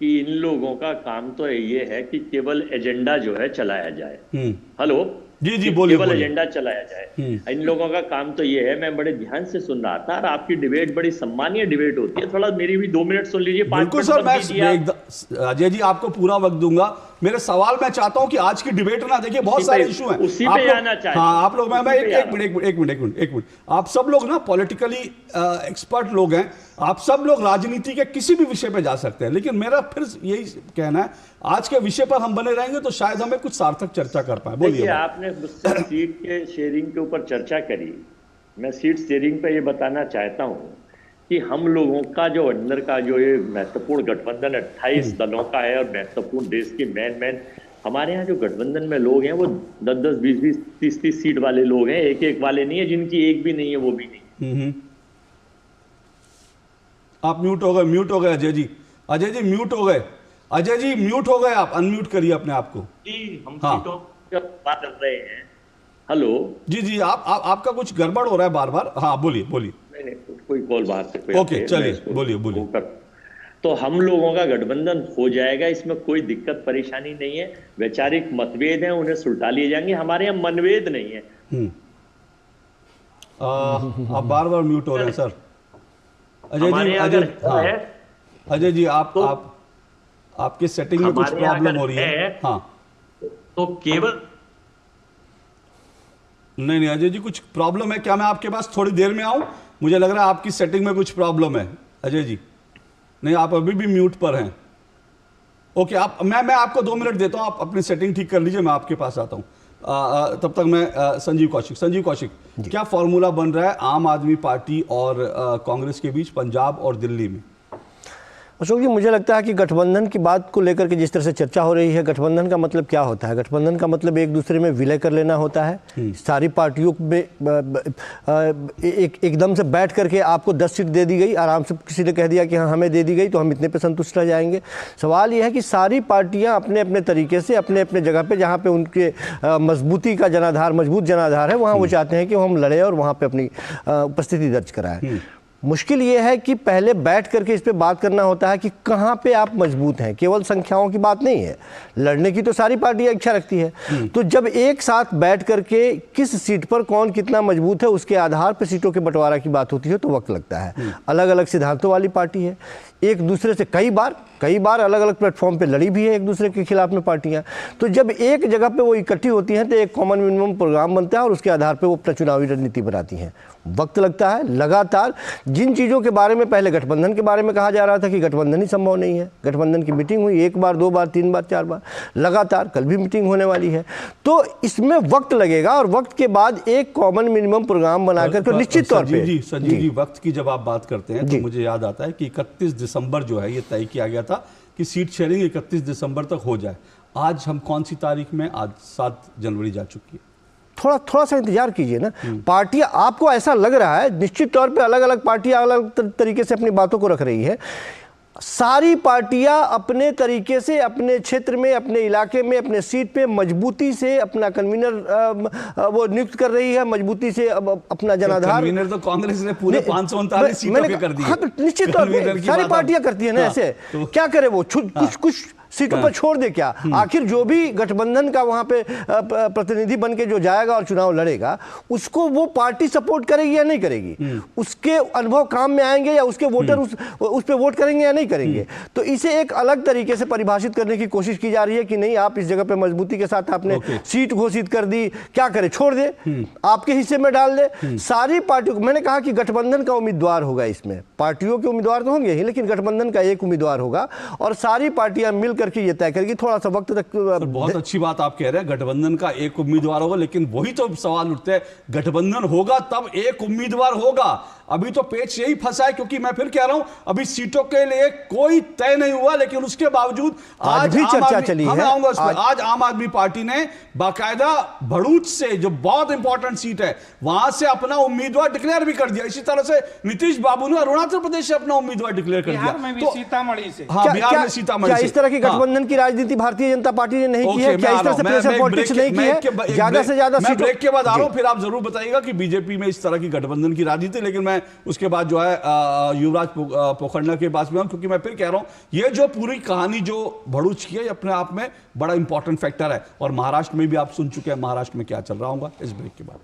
कि इन लोगों का काम तो ये है कि केवल एजेंडा जो है चलाया जाए। हेलो जी बोलिए। केवल एजेंडा चलाया जाए, इन लोगों का काम तो ये है। मैं बड़े ध्यान से सुन रहा था और आपकी डिबेट बड़ी सम्मानीय डिबेट होती है। थोड़ा मेरी भी 2 मिनट सुन लीजिए। बिल्कुल सर, मैं अजय जी आपको पूरा वक्त दूंगा। मेरे सवाल मैं चाहता हूं कि आज की डिबेट ना, देखिए बहुत सारे इशू हैं, उसी पे आना चाहिए। हाँ, आप लोग, मैं एक मिनट, आप सब लोग ना पॉलिटिकली एक्सपर्ट लोग हैं, आप सब लोग राजनीति के किसी भी विषय पे जा सकते हैं, लेकिन मेरा फिर यही कहना है, आज के विषय पर हम बने रहेंगे तो शायद हमें कुछ सार्थक चर्चा कर पाए। बोलिए। आपने मुझसे सीट के शेयरिंग के ऊपर चर्चा करी, मैं सीट शेयरिंग पे ये बताना चाहता हूँ कि हम लोगों का जो अंदर का जो ये महत्वपूर्ण गठबंधन 28 दलों का है और महत्वपूर्ण देश के मेन हमारे यहाँ जो गठबंधन में लोग हैं वो 10-10, 20-20, 30-30 सीट वाले लोग हैं, एक वाले नहीं है। जिनकी एक भी नहीं है वो भी नहीं। आप म्यूट हो गए अजय जी म्यूट हो गए। अजय जी म्यूट हो गए, आप अनम्यूट करिए अपने आप को। हम सीटों की बात कर रहे हैं। हेलो जी आपका कुछ गड़बड़ हो रहा है बार। हाँ, बोलिए। नहीं, कोई कॉल बाहर से। ओके, चलिए बोलिए। तो हम लोगों का गठबंधन हो जाएगा, इसमें कोई दिक्कत परेशानी नहीं है। वैचारिक मतभेद हैं, उन्हें सुलटा लिए जाएंगे। हमारे यहाँ मनभेद नहीं है। आप बार म्यूट हो रहे हैं सर। अजय जी आपके सेटिंग में कुछ प्रॉब्लम हो रही है। हाँ, तो केवल नहीं अजय जी, कुछ प्रॉब्लम है क्या? मैं आपके पास थोड़ी देर में आऊं? मुझे लग रहा है आपकी सेटिंग में कुछ प्रॉब्लम है अजय जी। नहीं, आप अभी भी म्यूट पर हैं। ओके, मैं आपको 2 मिनट देता हूं, आप अपनी सेटिंग ठीक कर लीजिए, मैं आपके पास आता हूं। तब तक मैं संजीव कौशिक, क्या फॉर्मूला बन रहा है आम आदमी पार्टी और कांग्रेस के बीच पंजाब और दिल्ली में? अशोक जी, मुझे लगता है कि गठबंधन की बात को लेकर के जिस तरह से चर्चा हो रही है, गठबंधन का मतलब क्या होता है? गठबंधन का मतलब एक दूसरे में विलय कर लेना होता है। सारी पार्टियों में एकदम से बैठ करके आपको 10 सीट दे दी गई, आराम से किसी ने कह दिया कि हाँ हमें दे दी गई तो हम इतने पे संतुष्ट रह जाएंगे। सवाल यह है कि सारी पार्टियां अपने अपने तरीके से अपने अपने जगह पे, जहाँ पे उनके मजबूत जनाधार है, वहाँ वो चाहते हैं कि हम लड़े और वहाँ पर अपनी उपस्थिति दर्ज कराएं। मुश्किल ये है कि पहले बैठ करके इस पे बात करना होता है कि कहाँ पे आप मजबूत हैं। केवल संख्याओं की बात नहीं है, लड़ने की तो सारी पार्टियां इच्छा रखती है। तो जब एक साथ बैठ करके किस सीट पर कौन कितना मजबूत है उसके आधार पर सीटों के बंटवारा की बात होती है तो वक्त लगता है। अलग अलग सिद्धांतों वाली पार्टी है, एक दूसरे से कई बार अलग अलग प्लेटफॉर्म पे लड़ी भी है एक दूसरे के खिलाफ में पार्टियां। तो जब एक जगह पे वो इकट्ठी होती हैं तो एक कॉमन मिनिमम प्रोग्राम बनता है और उसके आधार पे वो अपना चुनावी रणनीति बनाती हैं। वक्त लगता है। लगातार जिन चीज़ों के बारे में पहले गठबंधन के बारे में कहा जा रहा था कि गठबंधन ही संभव नहीं है, गठबंधन की मीटिंग हुई 1 बार 2 बार 3 बार 4 बार, लगातार कल भी मीटिंग होने वाली है। तो इसमें वक्त लगेगा और वक्त के बाद एक कॉमन मिनिमम प्रोग्राम बनाकर तो निश्चित तौर पर संजीव जी, वक्त की जब आप बात करते हैं तो मुझे याद आता है कि 31 दिसंबर जो है ये तय किया गया था कि सीट शेयरिंग 31 दिसंबर तक हो जाए। आज हम कौन सी तारीख में? आज 7 जनवरी जा चुकी है। थोड़ा सा इंतजार कीजिए ना। पार्टियां, आपको ऐसा लग रहा है निश्चित तौर पे अलग अलग पार्टियां अलग तरीके से अपनी बातों को रख रही है। सारी पार्टियां अपने तरीके से अपने क्षेत्र में, अपने इलाके में, अपने सीट पे मजबूती से अपना कन्वीनर वो नियुक्त कर रही है, मजबूती से अपना जनाधार। कन्वीनर तो कांग्रेस ने पूरे 539 सीटों पे कर दिए। हाँ, तो निश्चित तौर पे सारी पार्टियां करती है ना ऐसे। क्या करे वो? कुछ सीटों पर छोड़ दे क्या? आखिर जो भी गठबंधन का वहां पे प्रतिनिधि बन के जो जाएगा और चुनाव लड़ेगा, उसको वो पार्टी सपोर्ट करेगी या नहीं करेगी? उसके अनुभव काम में आएंगे या उसके वोटर उस पे वोट करेंगे या नहीं करेंगे? तो इसे एक अलग तरीके से परिभाषित करने की कोशिश की जा रही है कि नहीं, आप इस जगह पे मजबूती के साथ आपने सीट घोषित कर दी, क्या करे, छोड़ दे, आपके हिस्से में डाल दे। सारी पार्टियों को मैंने कहा कि गठबंधन का उम्मीदवार होगा, इसमें पार्टियों के उम्मीदवार तो होंगे ही, लेकिन गठबंधन का एक उम्मीदवार होगा और सारी पार्टियां मिल करके ये तय करेगी। थोड़ा सा वक्त तक। बहुत अच्छी बात आप कह रहे हैं, गठबंधन का एक उम्मीदवार होगा, लेकिन वही तो सवाल उठते हैं, गठबंधन होगा तब एक उम्मीदवार होगा। अभी तो पेच यही फंसा है, क्योंकि मैं फिर कह रहा हूं अभी सीटों के लिए कोई तय नहीं हुआ, लेकिन उसके बावजूद आज भी चर्चा चली है। आज आम आदमी पार्टी ने बाकायदा भड़ूच से, जो बहुत इंपॉर्टेंट सीट है, वहां से अपना उम्मीदवार डिक्लेयर भी कर दिया। इसी तरह से नीतीश बाबू ने अरुणाचल प्रदेश से अपना उम्मीदवार डिक्लेयर कर दिया। तो सीतामढ़ी से, हाँ, बिहार में सीतामढ़ी से। इस तरह की गठबंधन की राजनीति भारतीय जनता पार्टी ने नहीं की है क्या? इस तरह से प्रेशर पॉलिटिक्स नहीं की है? ज्यादा से ज्यादा मैं ब्रेक के बाद आ रहा हूं, फिर आप जरूर बताइएगा कि बीजेपी में इस तरह की गठबंधन की राजनीति, लेकिन मैं उसके बाद जो है युवराज पोखरना के पास में हूं, क्योंकि मैं फिर कह रहा हूं ये जो पूरी कहानी जो भड़ूच की है, ये अपने आप में बड़ा इंपॉर्टेंट फैक्टर है। और महाराष्ट्र में भी आप सुन चुके हैं महाराष्ट्र में क्या चल रहा होगा। इस ब्रेक के बाद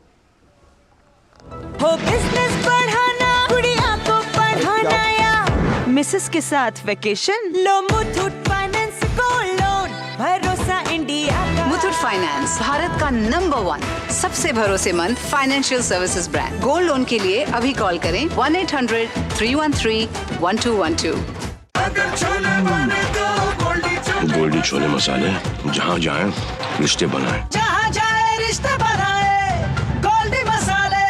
हो बिजनेस बढ़ाना, गुड़िया को पढ़ाना या मिसेस के साथ वेकेशन, लो मुथूट फाइनेंस गोल्ड लोन, भरोसा इंडिया का। मुथूट फाइनेंस भारत का नंबर 1 सबसे भरोसेमंद financial services brand. Gold loan के लिए अभी कॉल करें 1-800-313-1212। गोल्डी छोले मसाले, जहाँ जाए रिश्ते बनाए, जहाँ जाए रिश्ते बनाए, गोल्डी मसाले।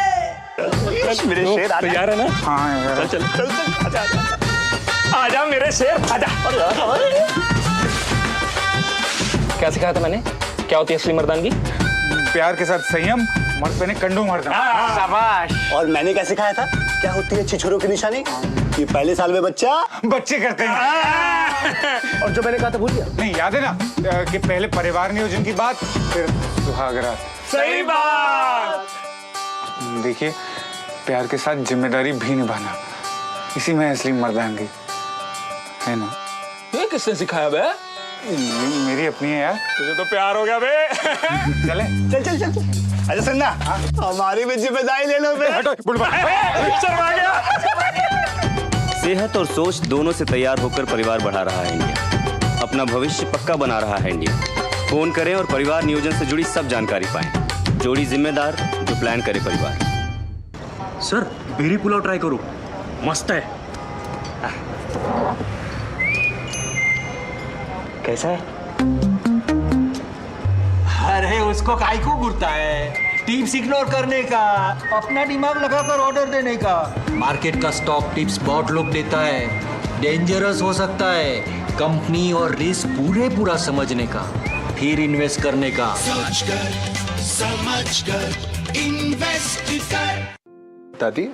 मेरे शेर तैयार है ना? हाँ चल चल चल, आजा मेरे शेर, आजा। क्या सिखाया था मैंने? क्या होती है असली मर्दानगी? प्यार के साथ संयम, मर्द पे कंडू मर्दा। शाबाश। और मैंने क्या सिखाया था? क्या होती है छिछोरों की निशानी? कि पहले साल में बच्चे करते हैं। और जो मैंने कहा था भूल गया? नहीं, याद है ना कि पहले परिवार नियोजन की बात, फिर सुहागरात। सही बात। देखिए, प्यार के साथ जिम्मेदारी भी निभाना, इसी में असली मर्दानगी है ना। ये किसने सिखाया बे? मेरी अपनी है यार। तुझे तो प्यार हो गया बे। चले चल चल चल। अरे सुनना, हमारी भी जिम्मेदारी ले लो बे। हटो, शर्मा गया। सेहत और सोच दोनों से तैयार होकर परिवार बढ़ा रहा है इंडिया, अपना भविष्य पक्का बना रहा है इंडिया। फोन करें और परिवार नियोजन से जुड़ी सब जानकारी पाएं। जोड़ी जिम्मेदार, जो प्लान करे परिवार। सर, बेरी पुलाव ट्राई करो, मस्त है। कैसा है? अरे उसको काहे को घूरता है? टिप्स इग्नोर करने का, अपना दिमाग लगाकर ऑर्डर देने का। मार्केट का स्टॉक टिप्स बहुत लोग देता है, डेंजरस हो सकता है। कंपनी और रिस्क पूरा समझने का, फिर इन्वेस्ट करने का। सोचकर समझकर इन्वेस्ट कर। दादी,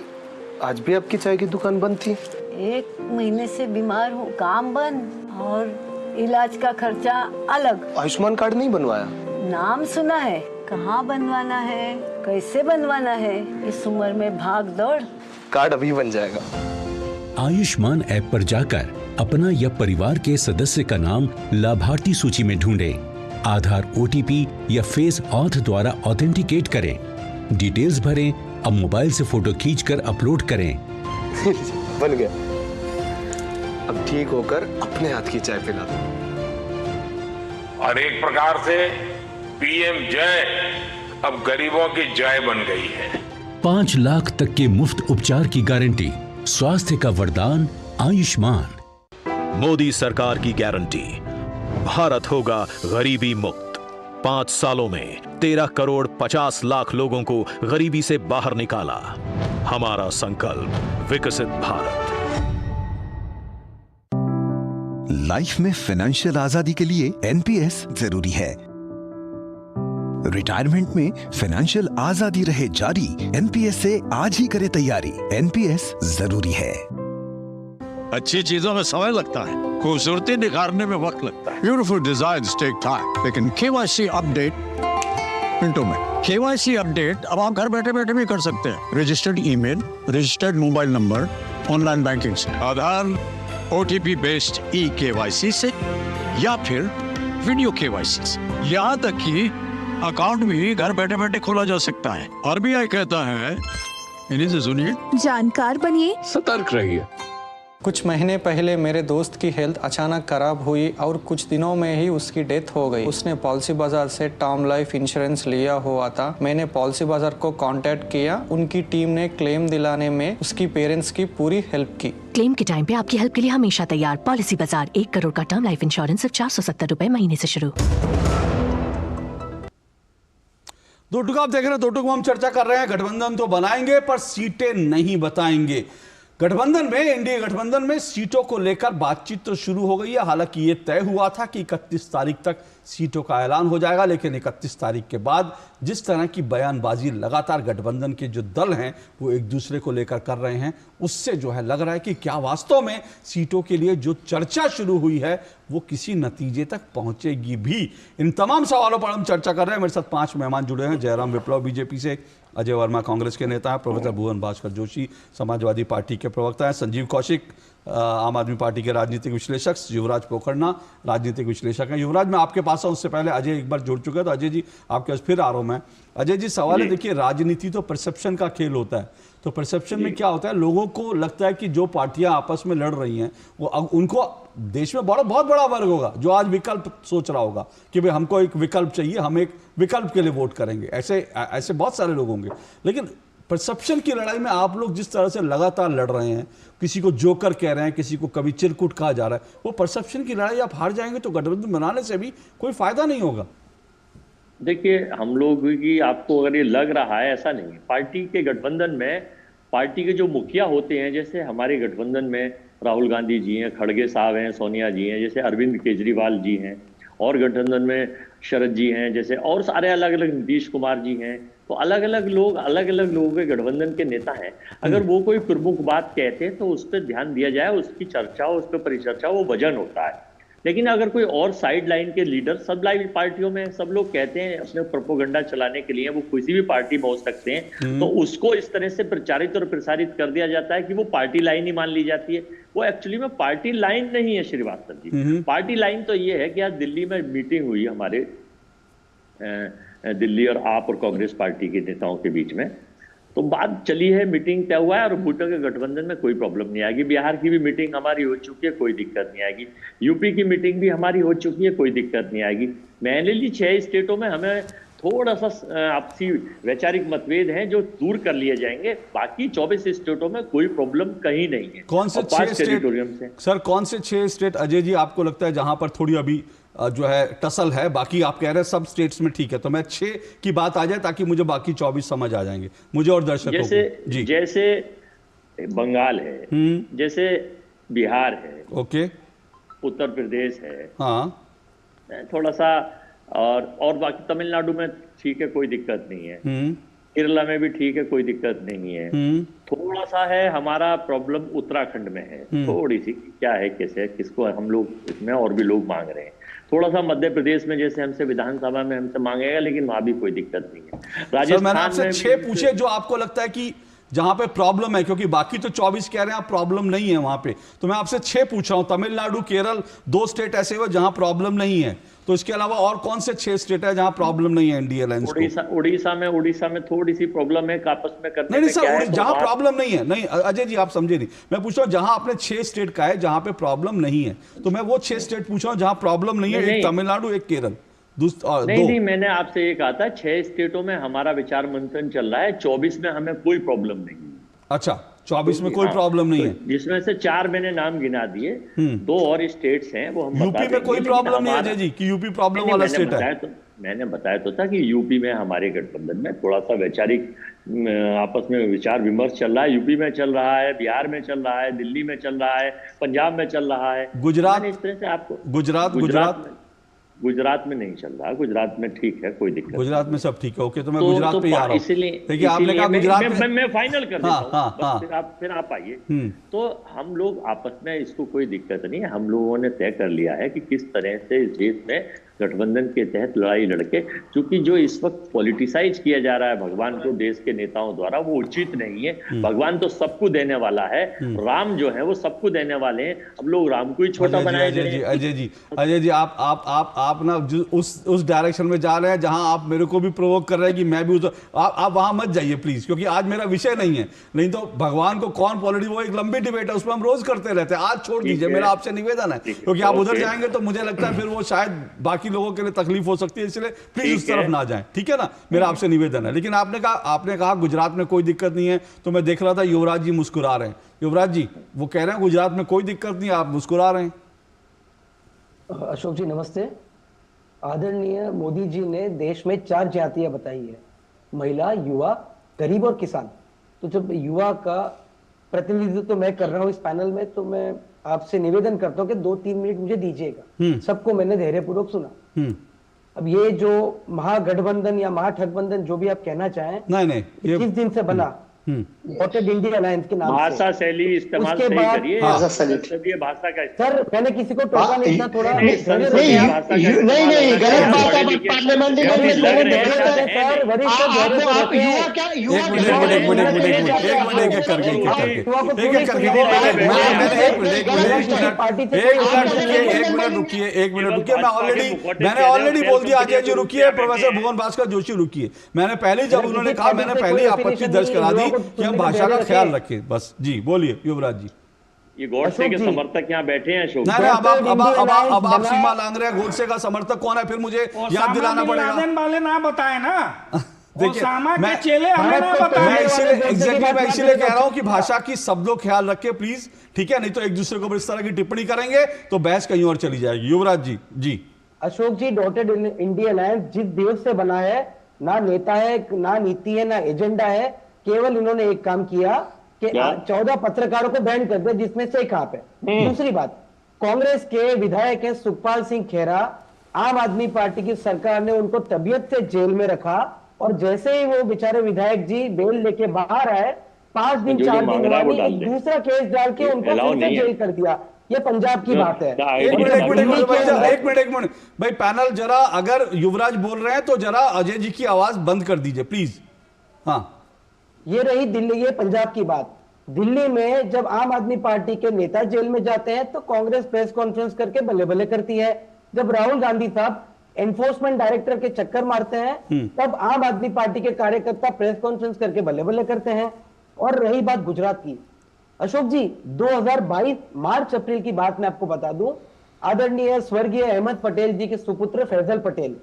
आज भी आपकी चाय की दुकान बंद थी? 1 महीने से बीमार हूँ, काम बंद और इलाज का खर्चा अलग। आयुष्मान कार्ड नहीं बनवाया? नाम सुना है, कहाँ बनवाना है, कैसे बनवाना है, इस उम्र में भाग दौड़। कार्ड अभी बन जाएगा। आयुष्मान ऐप पर जाकर अपना या परिवार के सदस्य का नाम लाभार्थी सूची में ढूंढें। आधार, OTP या फेस ऑथ द्वारा ऑथेंटिकेट करें। डिटेल्स भरें। अब मोबाइल से फोटो खींचकर अपलोड करें। बन गया। अब ठीक होकर अपने हाथ की चाय पिला दो। और एक प्रकार से PM जय अब गरीबों की जय बन गई है। 5 लाख तक के मुफ्त उपचार की गारंटी, स्वास्थ्य का वरदान आयुष्मान। मोदी सरकार की गारंटी, भारत होगा गरीबी मुक्त। 5 सालों में 13 करोड़ 50 लाख लोगों को गरीबी से बाहर निकाला। हमारा संकल्प विकसित भारत। लाइफ में फाइनेंशियल आजादी के लिए NPS जरूरी है। रिटायरमेंट में फाइनेंशियल आजादी रहे जारी, NPS से आज ही करे तैयारी। NPS जरूरी है। अच्छी चीजों में समय लगता है, खूबसूरती निखारने में वक्त लगता है। ब्यूटीफुल डिजाइन्स टेक टाइम, लेकिन KYC अपडेट मिनटों में। KYC अपडेट अब आप घर बैठे बैठे भी कर सकते हैं। Registered email, registered mobile number, online banking से। आधार OTP बेस्ड eKYC से या फिर वीडियो KYC से। यहाँ तक कि अकाउंट भी घर बैठे बैठे खोला जा सकता है। RBI कहता है, इन्हीं से सुनिए, जानकार बनिए, सतर्क रहिए। कुछ महीने पहले मेरे दोस्त की हेल्थ अचानक खराब हुई और कुछ दिनों में ही उसकी डेथ हो गई। उसने पॉलिसी बाजार से टर्म लाइफ इंश्योरेंस लिया हुआ था। मैंने पॉलिसी बाजार को कांटेक्ट किया। उनकी टीम ने क्लेम दिलाने में उसकी पेरेंट्स की पूरी हेल्प की। क्लेम के टाइम पे आपकी हेल्प के लिए हमेशा तैयार। पॉलिसी बाजार, 1 करोड़ का टर्म लाइफ इंश्योरेंस सिर्फ 470 रुपए महीने से शुरू। दो टुक आप देख रहे हैं, दो टुक हम चर्चा कर रहे हैं। गठबंधन तो बनाएंगे पर सीटें नहीं बताएंगे। गठबंधन में, एनडीए गठबंधन में सीटों को लेकर बातचीत तो शुरू हो गई है। हालांकि ये तय हुआ था कि 31 तारीख तक सीटों का ऐलान हो जाएगा, लेकिन 31 तारीख के बाद जिस तरह की बयानबाजी लगातार गठबंधन के जो दल हैं वो एक दूसरे को लेकर कर रहे हैं, उससे जो है लग रहा है कि क्या वास्तव में सीटों के लिए जो चर्चा शुरू हुई है वो किसी नतीजे तक पहुंचेगी भी। इन तमाम सवालों पर हम चर्चा कर रहे हैं। मेरे साथ 5 मेहमान जुड़े हैं। जयराम विप्लव बीजेपी से, अजय वर्मा कांग्रेस के नेता हैं, प्रोफेसर भुवन भास्कर जोशी समाजवादी पार्टी के प्रवक्ता हैं, संजीव कौशिक आम आदमी पार्टी के राजनीतिक विश्लेषक, युवराज पोखरना राजनीतिक विश्लेषक हैं। युवराज, मैं आपके पास हूं, उससे पहले अजय एक बार जुड़ चुके हैं, तो अजय जी आपके पास फिर आ रहा हूं मैं। अजय जी, सवाल है, देखिए राजनीति तो परसेप्शन का खेल होता है। तो परसेप्शन में क्या होता है, लोगों को लगता है कि जो पार्टियां आपस में लड़ रही हैं वो उनको, देश में बहुत बड़ा वर्ग होगा जो आज विकल्प सोच रहा होगा कि भाई हमको एक विकल्प चाहिए, हम एक विकल्प के लिए वोट करेंगे। ऐसे बहुत सारे लोग होंगे। लेकिन परसेप्शन की लड़ाई में आप लोग जिस तरह से लगातार लड़ रहे हैं, किसी को जोकर कह रहे हैं, किसी को कभी चिरकुट कहा जा रहा है, वो परसेप्शन की लड़ाई आप हार जाएंगे तो गठबंधन बनाने से भी कोई फायदा नहीं होगा। देखिए, हम लोग की, आपको अगर ये लग रहा है, ऐसा नहीं है। पार्टी के गठबंधन में पार्टी के जो मुखिया होते हैं, जैसे हमारे गठबंधन में राहुल गांधी जी हैं, खड़गे साहब हैं, सोनिया जी हैं, जैसे अरविंद केजरीवाल जी हैं, और गठबंधन में शरद जी हैं, जैसे और सारे अलग अलग, नीतीश कुमार जी हैं। तो अलग अलग लोगों के गठबंधन के नेता हैं। अगर वो कोई प्रमुख बात कहते हैं तो उस पर ध्यान दिया जाए, उसकी चर्चा हो, उस पर परिचर्चा, वो वजन होता है। लेकिन अगर कोई और साइड लाइन के लीडर, सब लाइन पार्टियों में सब लोग कहते हैं अपने प्रोपोगंडा चलाने के लिए वो किसी भी पार्टी में हो सकते हैं, तो उसको इस तरह से प्रचारित और प्रसारित कर दिया जाता है कि वो पार्टी लाइन ही मान ली जाती है। वो एक्चुअली में पार्टी लाइन नहीं है श्रीवास्तव जी। पार्टी लाइन तो ये है कि आज दिल्ली में मीटिंग हुई हमारे दिल्ली और आप और कांग्रेस पार्टी के नेताओं के बीच में, तो बात चली है, मीटिंग तय हुआ है और वोटों के गठबंधन में कोई प्रॉब्लम नहीं आएगी। बिहार की भी मीटिंग हमारी हो चुकी है, कोई दिक्कत नहीं आएगी। यूपी की मीटिंग भी हमारी हो चुकी है, कोई दिक्कत नहीं आएगी। मैंने ली 6 स्टेटों में हमें थोड़ा सा आपसी वैचारिक मतभेद हैं जो दूर कर लिए जाएंगे। बाकी 24 स्टेटों में कोई प्रॉब्लम कहीं नहीं है। कौन से 6 स्टेट, सर कौन से 6 स्टेट अजय जी आपको लगता है जहां पर थोड़ी अभी जो है टसल है? बाकी आप कह रहे हैं सब स्टेट्स में ठीक है, तो मैं 6 की बात आ जाए ताकि मुझे बाकी 24 समझ आ जाएंगे, मुझे और दर्शकों को। जी, जैसे बंगाल है, जैसे बिहार है, ओके, उत्तर प्रदेश है, हाँ, थोड़ा सा, और बाकी तमिलनाडु में ठीक है, कोई दिक्कत नहीं है। केरला में भी ठीक है, कोई दिक्कत नहीं है। थोड़ा सा है हमारा प्रॉब्लम उत्तराखंड में है, थोड़ी सी, क्या है, कैसे है, किसको हम लोग इसमें और भी लोग मांग रहे हैं। थोड़ा सा मध्य प्रदेश में जैसे हमसे विधानसभा में हमसे मांगेगा, लेकिन वहां भी कोई दिक्कत नहीं है। राजस्थान मैंने आपसे 6 पूछे जो आपको लगता है कि जहां पे प्रॉब्लम है, क्योंकि बाकी तो 24 कह रहे हैं आप प्रॉब्लम नहीं है वहां पे, तो मैं आपसे 6 पूछ रहा हूं। तमिलनाडु, केरल 2 स्टेट ऐसे हुए जहां प्रॉब्लम नहीं है, तो इसके अलावा और कौन से 6 स्टेट है जहां प्रॉब्लम नहीं है एनडीए अलायंस को? उड़ीसा में थोड़ी सी प्रॉब्लम है, आपस में करने नहीं सर, जहां प्रॉब्लम नहीं है, नहीं अजय जी आप समझे नहीं, मैं पूछ रहा हूं जहां आपने 6 स्टेट का है जहां पे प्रॉब्लम नहीं है, तो मैं वो 6 स्टेट पूछ रहा हूं जहां प्रॉब्लम नहीं है। एक तमिलनाडु, एक केरल, नहीं, मैंने आपसे ये कहा था 6 स्टेटों में हमारा विचार मंथन चल रहा है, 24 में हमें कोई प्रॉब्लम नहीं। अच्छा, 24 में कोई प्रॉब्लम नहीं है, जिसमें से 4 मैंने नाम गिना दिए, 2 और स्टेट्स हैं वो हम यूपी में कोई प्रॉब्लम नहीं है अजय जी, कि यूपी प्रॉब्लम वाला स्टेट है? मैंने बताया तो था कि यूपी में हमारे गठबंधन में थोड़ा सा वैचारिक आपस में विचार विमर्श चल रहा है। यूपी में चल रहा है, बिहार में चल रहा है, दिल्ली में चल रहा है, पंजाब में चल रहा है, गुजरात, इस तरह से आपको गुजरात में नहीं चल रहा। गुजरात में ठीक है, कोई दिक्कत, गुजरात में सब ठीक है, ओके, तो मैं गुजरात पे आ रहा हूं। देखिए आपने कहा गुजरात में, मैं फाइनल कर देता हूं, फिर आप आइए। तो हम लोग आपस में, इसको कोई दिक्कत नहीं है, हम लोगों ने तय कर लिया है कि किस तरह से इस देश में गठबंधन के तहत लड़ाई लड़के, क्योंकि जो इस वक्त पॉलिटिसाइज किया जा रहा है भगवान को देश के नेताओं द्वारा, वो उचित नहीं है। भगवान तो सबको देने वाला है, राम जो है वो सबको देने वाले हैं। अब लोग राम को ही छोटा बनाए। अजय जी आप ना उस डायरेक्शन में जा रहे हैं जहां आप मेरे को भी प्रोवोक कर रहे हैं कि मैं भी आप वहां मत जाइए प्लीज, क्योंकि आज मेरा विषय नहीं है। नहीं तो भगवान को कौन पॉलिटिक्स, वो एक लंबी डिबेट है, उसमें हम रोज करते रहते हैं। आज छोड़ दीजिए, मेरा आपसे निवेदन है, क्योंकि आप उधर जाएंगे तो मुझे लगता है फिर वो शायद बाकी लोगों के लिए तकलीफ हो सकती है, इसलिए प्लीज उस तरफ ना जाएं, ठीक है ना? मेरा आपसे निवेदन है। लेकिन आपने कहा गुजरात में कोई दिक्कत नहीं है, तो मैं देख रहा था युवराज जी मुस्कुरा रहे हैं। युवराज जी वो कह रहे हैं गुजरात में कोई दिक्कत नहीं, आप मुस्कुरा रहे हैं। अशोक जी नमस्ते। आदरणीय मोदी जी ने देश में 4 जातियां बताई है, महिला, युवा, गरीब और किसान। तो जब युवा का प्रतिनिधित्व तो मैं कर रहा हूँ इस पैनल में, तो मैं आपसे निवेदन करता हूँ कि 2-3 मिनट मुझे दीजिएगा। सबको मैंने धैर्यपूर्वक सुना। अब ये जो महागठबंधन या महाठगबंधन जो भी आप कहना चाहें, नहीं ये 21 दिन से बना वोटेड इंडिया अलायंस के नाम भाषा शैली इस्तेमाल सही करिए। संसदीय भाषा का सर मैंने किसी को टोका नहीं था, थोड़ा नहीं गलत बात है। पार्लियामेंट एक मिनट रुकिए, मैंने ऑलरेडी बोल दिया। अजय जी रुकिए, प्रोफेसर भुवन भास्कर जोशी रुकिए। मैंने पहले जब उन्होंने कहा, मैंने पहले आपत्ति दर्ज करा दी कि हम भाषा का ख्याल रखें। बस जी बोलिए युवराज जी। ये गोडसे के समर्थक यहाँ बैठे हैं अशोक। अब आप सीमा लांग रहे हैं। गोडसे का समर्थक कौन है फिर मुझे याद दिलाना पड़ेगा। वाले ना बताए ना, देखिए मैं इसीलिए कह रहा हूं कि भाषा की सब लोग ख्याल रखें प्लीज, ठीक है? नहीं तो एक दूसरे को इस तरह की टिप्पणी करेंगे तो बहस कहीं और चली जाएगी। युवराज जी। जी अशोक जी, डॉटेड इंडिया अलायंस जिस देश से बना है, ना नेता है, ना नीति है, ना एजेंडा है, केवल इन्होंने एक काम किया कि 14 पत्रकारों को बैन कर दिया, जिसमें से एक आप है। दूसरी बात, कांग्रेस के विधायक है सुखपाल सिंह खेरा, आम आदमी पार्टी की सरकार ने उनको तबीयत से जेल में रखा, और जैसे ही वो बेचारे विधायक जी बेल लेके बाहर आए, 5 दिन 4 दिन बाद एक दूसरा केस डाल के उनको फिर से जेल कर दिया। ये पंजाब की बात है। एक मिनट भाई, पैनल जरा, अगर युवराज बोल रहे हैं तो जरा अजय जी की आवाज बंद कर दीजिए प्लीज। हाँ, ये रही दिल्ली, ये पंजाब की बात। दिल्ली में जब आम आदमी पार्टी के नेता जेल में जाते हैं तो कांग्रेस प्रेस कॉन्फ्रेंस करके बल्ले बल्ले करती है। जब राहुल गांधी साहब एनफोर्समेंट डायरेक्टर के चक्कर मारते हैं तब आम आदमी पार्टी के कार्यकर्ता प्रेस कॉन्फ्रेंस करके बल्ले बल्ले करते हैं। और रही बात गुजरात की, अशोक जी 2022 मार्च अप्रैल की बात मैं आपको बता दूं, आदरणीय स्वर्गीय अहमद पटेल जी के सुपुत्र फैजल पटेल,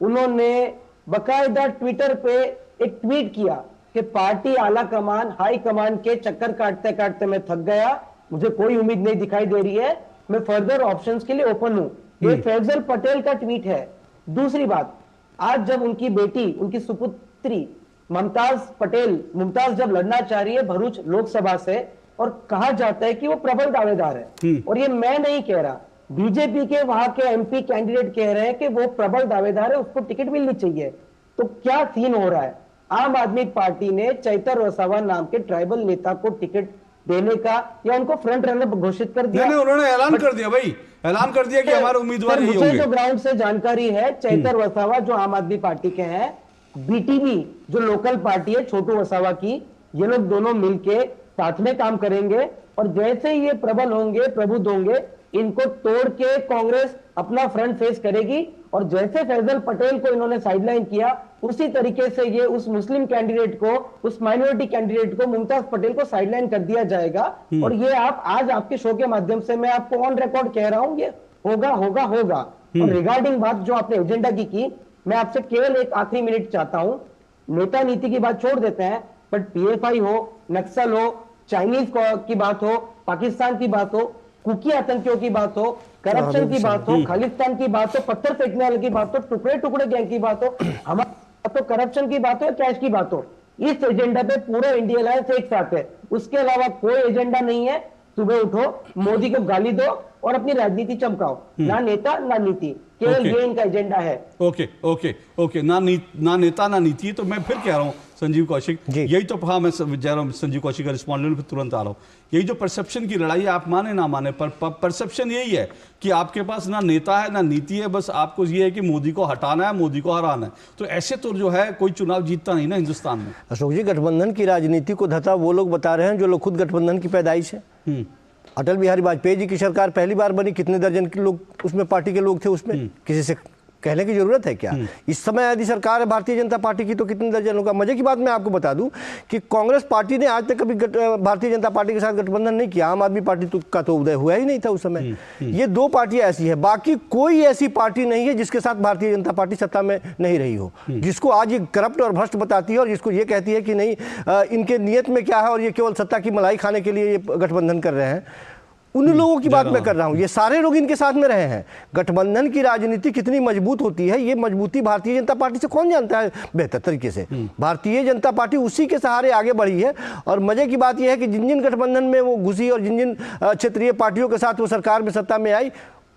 उन्होंने बकायदा ट्विटर पे एक ट्वीट किया कि पार्टी आला कमान, हाई कमान के चक्कर काटते काटते मैं थक गया, मुझे कोई उम्मीद नहीं दिखाई दे रही है, मैं फर्दर ऑप्शंस के लिए ओपन हूं। ये फैजल पटेल का ट्वीट है। दूसरी बात, आज जब उनकी बेटी, उनकी सुपुत्री मुमताज जब लड़ना चाह रही है भरूच लोकसभा से, और कहा जाता है कि वो प्रबल दावेदार है, और ये मैं नहीं कह रहा, बीजेपी के वहां के एमपी कैंडिडेट कह रहे हैं कि वो प्रबल दावेदार है, उसको टिकट मिलनी चाहिए। तो क्या सीन हो रहा है? आम आदमी पार्टी ने चैतर वसावा नाम के ट्राइबल नेता को टिकट देने का या उनको फ्रंट रनर घोषित कर दिया। नहीं, उन्होंने ऐलान कर दिया भाई, ऐलान कर दिया कि हमारे उम्मीदवार यही होंगे। जो ग्राउंड से जानकारी है, चैतर वसावा जो आम आदमी पार्टी के हैं, बीटीवी जो लोकल पार्टी है छोटू वसावा की, ये लोग दोनों मिलके साथ में काम करेंगे, और जैसे ही ये प्रबल होंगे, प्रबुद्ध होंगे, इनको तोड़ के कांग्रेस अपना फ्रंट फेस करेगी। और जैसे फैजल पटेल को इन्होंने साइडलाइन किया, उसी तरीके से ये उस मुस्लिम कैंडिडेट को, उस माइनॉरिटी कैंडिडेट को, मुमताज पटेल को साइडलाइन कर दिया जाएगा। और ये आप आज आपके शो के माध्यम से मैं आपको ऑन रिकॉर्ड कह रहा हूं, ये होगा होगा होगा। और रिगार्डिंग बात जो आपने एजेंडा की, मैं आपसे केवल एक आखिरी मिनट चाहता हूं। नेता नीति की बात छोड़ देते हैं, बट पीएफआई हो, नक्सल हो, चाइनीज की बात हो, पाकिस्तान की बात हो, कुकी आतंकियों की बात हो, करप्शन की बात हो, खालिस्तान की बात हो, पत्थर फेंकने वाले की बात हो, टुकड़े टुकड़े गैंग की बात हो, हमारा तो करप्शन की बात हो, कैश की बात हो, इस एजेंडा पे पूरा इंडिया अलायंस एक साथ है। उसके अलावा कोई एजेंडा नहीं है। सुबह उठो, मोदी को गाली दो और अपनी राजनीति चमकाओ, ना नेता ना नीति। केवल ये इनका एजेंडा है। ओके ना नेता ना नीति। तो मैं फिर कह रहा हूँ संजीव कौशिक, यही तो हाँ मैं जा रहा हूँ संजीव कौशिक का रिस्पॉन्ड फिर तुरंत आ रहा हूँ। यही जो परसेप्शन की लड़ाई है, आप माने ना माने पर परसेप्शन यही है कि आपके पास ना नेता है ना नीति है, बस आपको ये है कि मोदी को हटाना है, मोदी को हराना है। तो ऐसे तो जो है कोई चुनाव जीतता नहीं ना हिंदुस्तान में। अशोक जी, गठबंधन की राजनीति को धता वो लोग बता रहे हैं जो लोग खुद गठबंधन की पैदाइश है। अटल बिहारी वाजपेयी जी की सरकार पहली बार बनी, कितने दर्जन के लोग उसमें पार्टी के लोग थे, उसमें किसी से कहने की जरूरत है क्या? इस समय यदि सरकार है भारतीय जनता पार्टी की तो कितने दर्जन होगा। मजे की बात मैं आपको बता दूं कि कांग्रेस पार्टी ने आज तक कभी भारतीय जनता पार्टी के साथ गठबंधन नहीं किया। आम आदमी पार्टी का तो उदय हुआ ही नहीं था उस समय। ये दो पार्टियां ऐसी है, बाकी कोई ऐसी पार्टी नहीं है जिसके साथ भारतीय जनता पार्टी सत्ता में नहीं रही हो, जिसको आज ये करप्ट और भ्रष्ट बताती है और जिसको ये कहती है कि नहीं इनके नियत में क्या है और ये केवल सत्ता की मलाई खाने के लिए ये गठबंधन कर रहे हैं। उन लोगों की बात मैं कर रहा हूं। ये सारे लोग इनके साथ में रहे हैं। गठबंधन की राजनीति कितनी मजबूत होती है, ये मजबूती भारतीय जनता पार्टी से कौन जानता है बेहतर तरीके से। भारतीय जनता पार्टी उसी के सहारे आगे बढ़ी है। और मजे की बात यह है कि जिन जिन गठबंधन में वो घुसी और जिन जिन क्षेत्रीय पार्टियों के साथ वो सरकार में सत्ता में आई,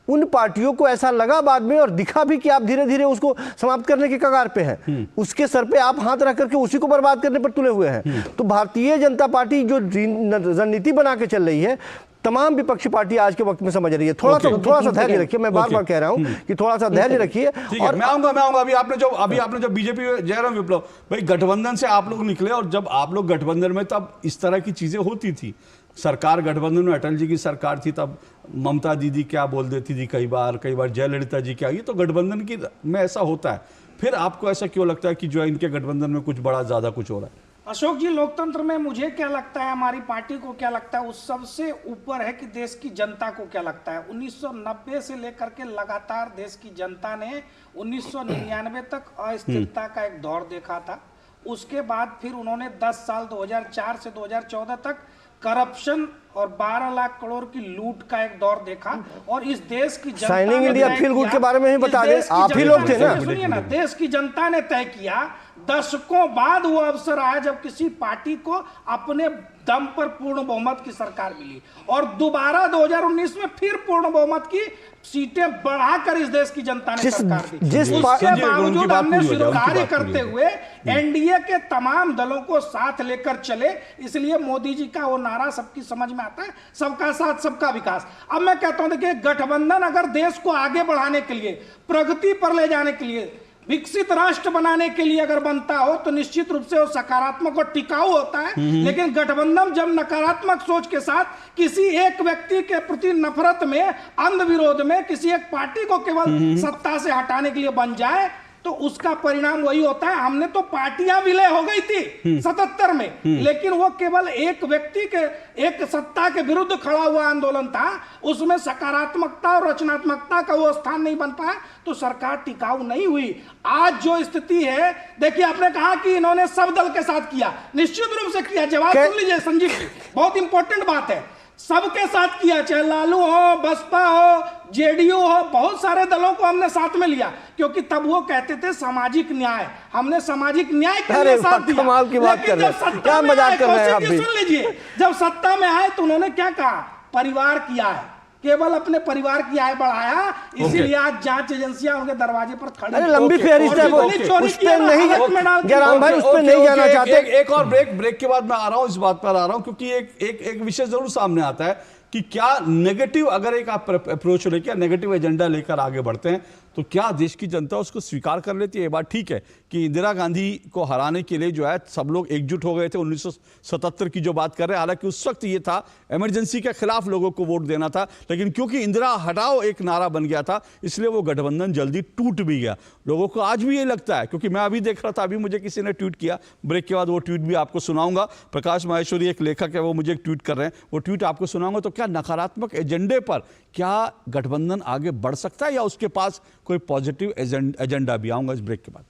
उन पार्टियों को ऐसा लगा बाद में और दिखा भी कि आप धीरे धीरे उसको समाप्त करने के कगार पे हैं। उसके सर पे आप हाथ रख करके उसी को बर्बाद करने पर तुले हुए हैं। तो भारतीय जनता पार्टी जो रणनीति बना के चल रही है, तमाम विपक्षी पार्टी आज के वक्त में समझ रही है। थोड़ा सा धैर्य रखिए। मैं बार बार कह रहा हूं कि थोड़ा सा धैर्य रखिए। और मैं आऊंगा अभी आपने जो बीजेपी जयराम विप्लव भाई गठबंधन से आप लोग निकले और जब आप लोग गठबंधन में तब इस तरह की चीजें होती थी। सरकार गठबंधन में अटल जी की सरकार थी, तब ममता दीदी क्या बोल देती थी, कई बार जयललिता जी क्या। ये तो गठबंधन की में ऐसा होता है। फिर आपको ऐसा क्यों लगता है कि जो इनके गठबंधन में कुछ बड़ा ज्यादा कुछ हो रहा है? अशोक जी, लोकतंत्र में मुझे क्या लगता है, हमारी पार्टी को क्या लगता है, उस सबसे ऊपर है कि देश की जनता को क्या लगता है। 1990 से लेकर के लगातार देश की जनता ने 1999 तक अस्थिरता का एक दौर देखा था। उसके बाद फिर उन्होंने 10 साल 2004 से 2014 तक करप्शन और 12 लाख करोड़ की लूट का एक दौर देखा। और इस देश की जनता साइनिंग इंडिया फील गुड के बारे में ही बता दें, आप ही लोग थे ना। सुनिए ना, देश की जनता ने तय किया, दशकों बाद वो अवसर आया जब किसी पार्टी को अपने दम पर पूर्ण बहुमत की सरकार मिली और दोबारा 2019 में फिर पूर्ण बहुमत की सीटें बढ़ाकर इस देश की जनता ने सरकार दी। उसके बावजूद हमने सिरोधार्य करते हुए एनडीए के तमाम दलों को साथ लेकर चले। इसलिए मोदी जी का वो नारा सबकी समझ में आता है, सबका साथ सबका विकास। अब मैं कहता हूं देखिए, गठबंधन अगर देश को आगे बढ़ाने के लिए, प्रगति पर ले जाने के लिए, विकसित राष्ट्र बनाने के लिए अगर बनता हो तो निश्चित रूप से वो सकारात्मक और टिकाऊ होता है। लेकिन गठबंधन जब नकारात्मक सोच के साथ किसी एक व्यक्ति के प्रति नफरत में, अंध विरोध में किसी एक पार्टी को केवल सत्ता से हटाने के लिए बन जाए तो उसका परिणाम वही होता है। हमने तो पार्टियां विलय हो गई थी 77 में, लेकिन वो केवल एक व्यक्ति के, एक सत्ता के विरुद्ध खड़ा हुआ आंदोलन था। उसमें सकारात्मकता और रचनात्मकता का वो स्थान नहीं बन पाया, तो सरकार टिकाऊ नहीं हुई। आज जो स्थिति है, देखिए आपने कहा कि इन्होंने सब दल के साथ किया, निश्चित रूप से किया। जवाब सुन लीजिए संजीव जी, बहुत इंपॉर्टेंट बात है। सबके साथ किया, चाहे लालू हो, बसपा हो, जेडीयू हो, बहुत सारे दलों को हमने साथ में लिया, क्योंकि तब वो कहते थे सामाजिक न्याय। हमने सामाजिक न्याय के लिए साथ दिया। कमाल की बात कर रहे हैं, क्या मजाक कर रहे हैं आप भी। सुन लीजिए, जब सत्ता में आए तो उन्होंने क्या कहा, परिवार किया है, केवल अपने परिवार की आय बढ़ाया। इसीलिए आज जांच एजेंसियां उनके दरवाजे पर खड़ी। अरे लंबी फेहरिस्त है वो, उस पे नहीं जयराम भाई, उस पे नहीं जाना चाहते। एक और ब्रेक के बाद मैं आ रहा हूं, इस बात पर आ रहा हूं, क्योंकि एक विषय जरूर सामने आता है कि क्या नेगेटिव, अगर एक आप अप्रोच लेकर नेगेटिव एजेंडा लेकर आगे बढ़ते हैं तो क्या देश की जनता उसको स्वीकार कर लेती है? ये बात ठीक है कि इंदिरा गांधी को हराने के लिए जो है सब लोग एकजुट हो गए थे। 1977 की जो बात कर रहे हैं, हालांकि उस वक्त ये था इमरजेंसी के खिलाफ लोगों को वोट देना था, लेकिन क्योंकि इंदिरा हटाओ एक नारा बन गया था, इसलिए वो गठबंधन जल्दी टूट भी गया। लोगों को आज भी ये लगता है, क्योंकि मैं अभी देख रहा था, अभी मुझे किसी ने ट्वीट किया, ब्रेक के बाद वो ट्वीट भी आपको सुनाऊंगा। प्रकाश माहेश्वरी एक लेखक है, वो मुझे एक ट्वीट कर रहे हैं, वो ट्वीट आपको सुनाऊंगा। तो क्या नकारात्मक एजेंडे पर क्या गठबंधन आगे बढ़ सकता है या उसके पास कोई पॉजिटिव एजेंडा भी? आऊंगा इस ब्रेक के बाद।